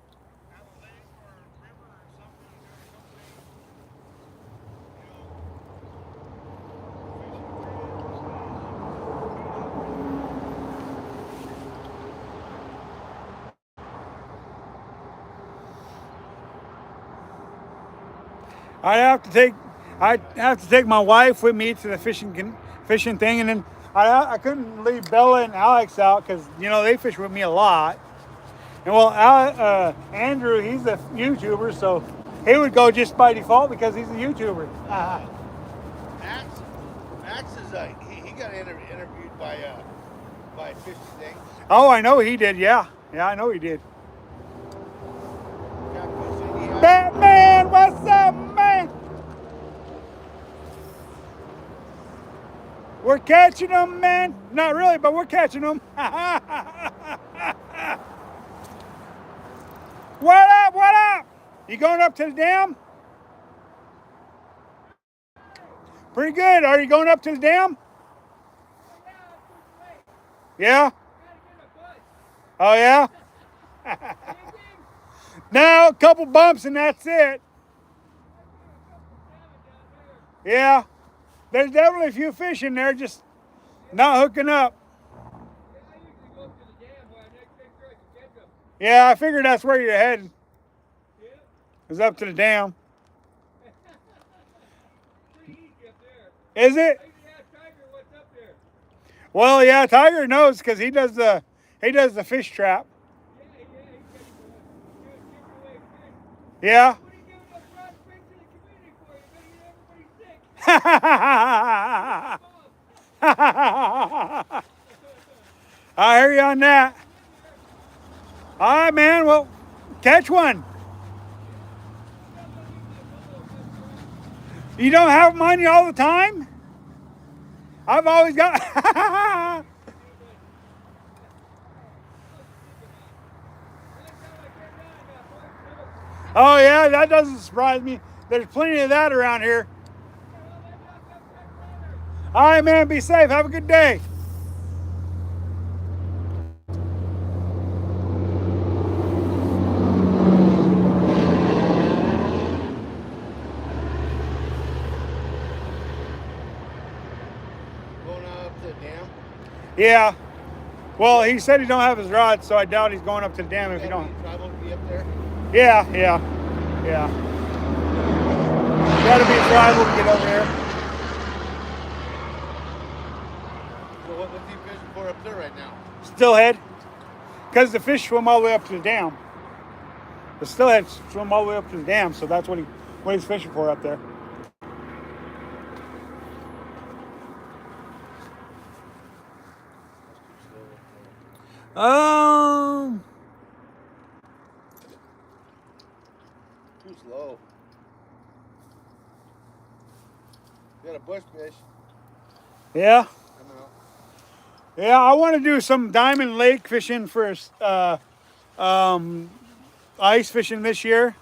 S1: I'd have to take I'd have to take my wife with me to the fishing thing, and then I couldn't leave Bella and Alex out because they fish with me a lot. And well, Andrew, he's a YouTuber, so he would go just by default because he's a YouTuber.
S2: Max, Max is he got interviewed by Fishing Thing.
S1: Oh, I know he did. Yeah, I know he did.
S2: Catfish Indy.
S1: Batman, what's up, man? We're catching them, man. Not really, but we're catching them. What up? What up? You going up to the dam? Pretty good. Are you going up to the dam? Yeah? Oh, yeah? Now, a couple bumps and that's it. Yeah. There's definitely a few fish in there, just not hooking up. Yeah, I figured that's where you're headed. It's up to the dam. Is it? Well, yeah, Tiger knows because he does the fish trap. Yeah. I hear you on that. All right, man. Well, catch one. You don't have them on you all the time? I've always got. Oh, yeah, that doesn't surprise me. There's plenty of that around here. All right, man. Be safe. Have a good day.
S2: Going up to the dam.
S1: Yeah. Well, he said he don't have his rod, so I doubt he's going up to the dam if he don't.
S2: Tribal to be up there.
S1: Yeah. Gotta be tribal to get over here.
S2: So what's he fishing for up there right now?
S1: Steelhead. Because the fish swim all the way up to the dam. The steelhead swim all the way up to the dam, so that's what he's fishing for up there. Um,
S2: Too slow. Got a bush fish
S1: yeah.
S2: coming up.
S1: Yeah, I want to do some diamond lake fishing for ice fishing this year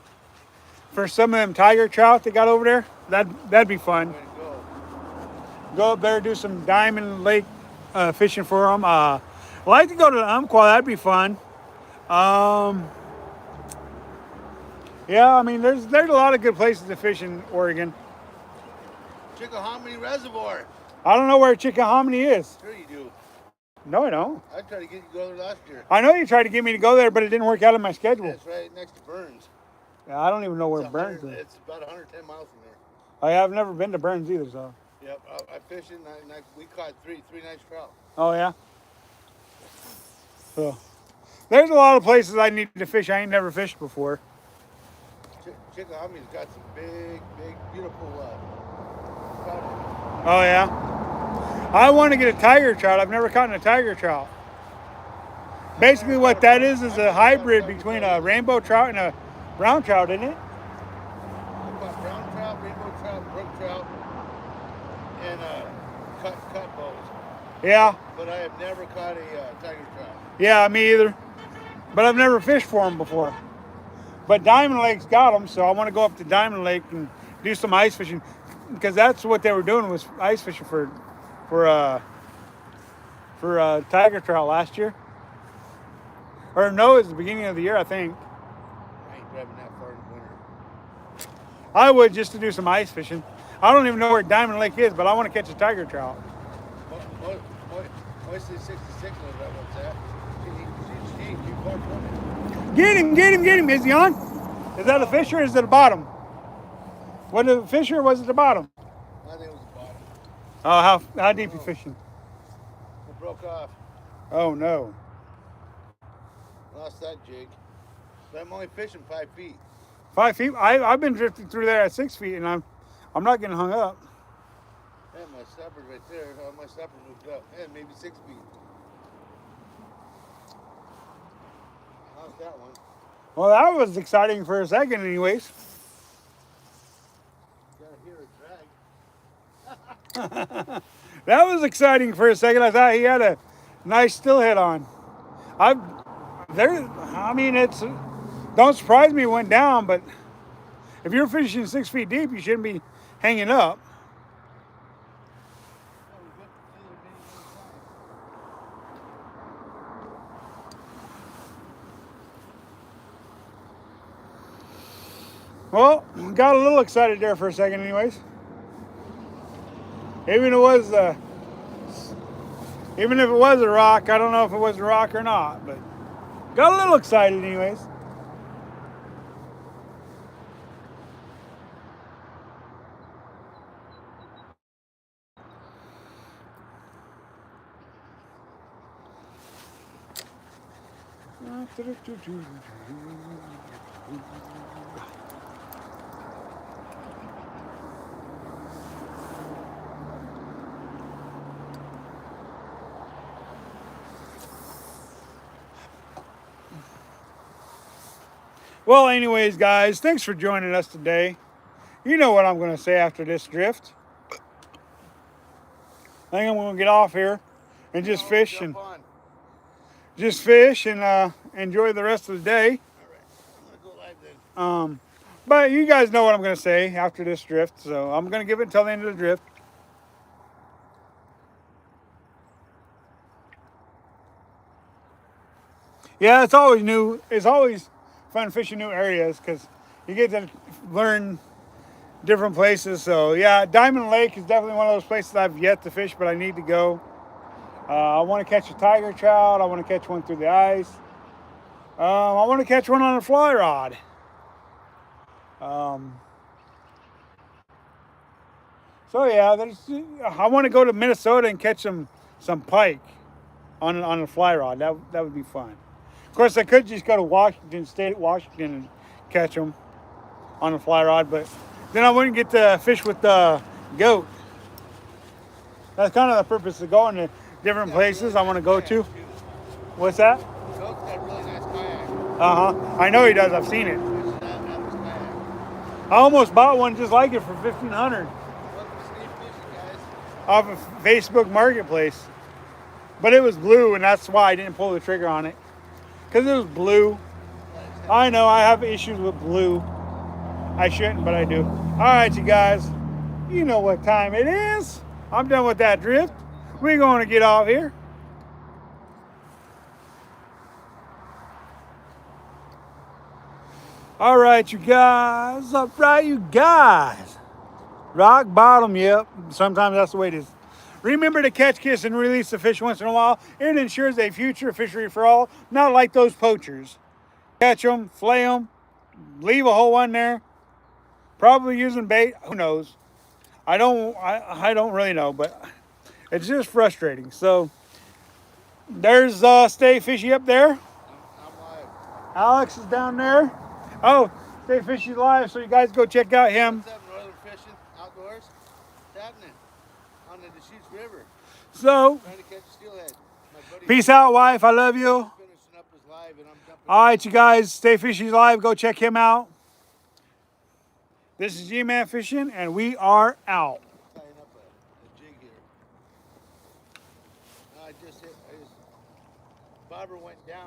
S1: for some of them tiger trout they got over there. That'd be fun.
S2: Way to go.
S1: Go up there, do some Diamond Lake fishing for them. I'd like to go to the Umpqua. That'd be fun. Um, yeah, I mean, there's a lot of good places to fish in Oregon.
S2: Chickahominy Reservoir.
S1: I don't know where Chickahominy is.
S2: Sure you do.
S1: No, I don't.
S2: I tried to get you to go there last year.
S1: I know you tried to get me to go there, but it didn't work out in my schedule.
S2: It's right next to Burns.
S1: Yeah, I don't even know where
S2: It's
S1: Burns
S2: 100
S1: is.
S2: It's about 110 miles from there.
S1: I've never been to Burns either, so.
S2: Yep, I fished and we caught three nice trout.
S1: Oh yeah. So, there's a lot of places I need to fish. I ain't never fished before.
S2: Chickahominy's got some big, beautiful trout.
S1: Oh yeah. I want to get a tiger trout. I've never caught a tiger trout. Basically, what that is a hybrid between a rainbow trout and a brown trout, isn't it?
S2: I caught brown trout, rainbow trout, brook trout, and cut bows.
S1: Yeah.
S2: But I have never caught a tiger trout.
S1: Yeah, me either. But I've never fished for them before. But Diamond Lake's got them, so I want to go up to Diamond Lake and do some ice fishing, because that's what they were doing, was ice fishing for tiger trout last year. Or no, it was the beginning of the year, I think.
S2: I ain't driving that far in the winter.
S1: I would, just to do some ice fishing. I don't even know where Diamond Lake is, but I want to catch a tiger trout.
S2: Moisty 66 knows that one's at. She ain't too far from it.
S1: Get him. Is he on? Is that a fish or is it a bottom? Was it a fish or was it the bottom?
S2: I think it was the bottom.
S1: Oh, how deep you fishing?
S2: It broke off.
S1: Oh no.
S2: Lost that jig. But I'm only fishing 5 feet.
S1: 5 feet? I've been drifting through there at 6 feet, and I'm not getting hung up.
S2: And my snapper's right there. My snapper's moved up. And maybe 6 feet. Lost that one.
S1: Well, that was exciting for a second, anyways.
S2: Gotta hear a drag.
S1: That was exciting for a second. I thought he had a nice steelhead on. It's don't surprise me it went down, but if you're fishing 6 feet deep, you shouldn't be hanging up. Well, got a little excited there for a second, anyways. Even if it was a rock, I don't know if it was a rock or not, but got a little excited, anyways. Well, anyways, guys, thanks for joining us today. You know what I'm going to say after this drift. I think I'm going to get off here and just fish and enjoy the rest of the day.
S2: All right. I'm going to go live then.
S1: But you guys know what I'm going to say after this drift, so I'm going to give it until the end of the drift. Yeah, it's always new. It's always fun fishing new areas because you get to learn different places. So yeah, Diamond Lake is definitely one of those places I've yet to fish, but I need to go. I want to catch a tiger trout. I want to catch one through the ice. I want to catch one on a fly rod. So yeah, I want to go to Minnesota and catch some pike on a fly rod. That would be fun. Of course, I could just go to Washington State, Washington, and catch them on a fly rod, but then I wouldn't get to fish with the goat. That's kind of the purpose of going to different places I want to go to. What's that?
S2: Goat's got a really nice kayak.
S1: I know he does. I've seen it. I almost bought one just like it for $1,500
S2: Welcome to Sneak Fishing, guys.
S1: off of Facebook Marketplace. But it was blue, and that's why I didn't pull the trigger on it. Because it was blue. I know I have issues with blue. I shouldn't, but I do. All right, you guys. You know what time it is. I'm done with that drift. We're going to get off here. All right, you guys. All right, you guys. Rock bottom, yep. Sometimes that's the way it is. Remember to catch, kiss, and release the fish once in a while. It ensures a future fishery for all, not like those poachers. Catch them, flay them, leave a whole one there. Probably using bait. Who knows? I don't really know, but it's just frustrating. So there's Stay Fishy up there.
S2: I'm live.
S1: Alex is down there. Oh, Stay Fishy live. So you guys go check out him.
S2: What's up, northern fishing outdoors? What's happening on the Deschutes River?
S1: So
S2: Trying to catch a steelhead. My buddy
S1: peace out, wife. I love you.
S2: finishing up his live, and I'm jumping.
S1: All right, you guys. Stay Fishy live. Go check him out. This is G-Man Fishing, and we are out.
S2: Tying up a jig here. No, I just bobber went down.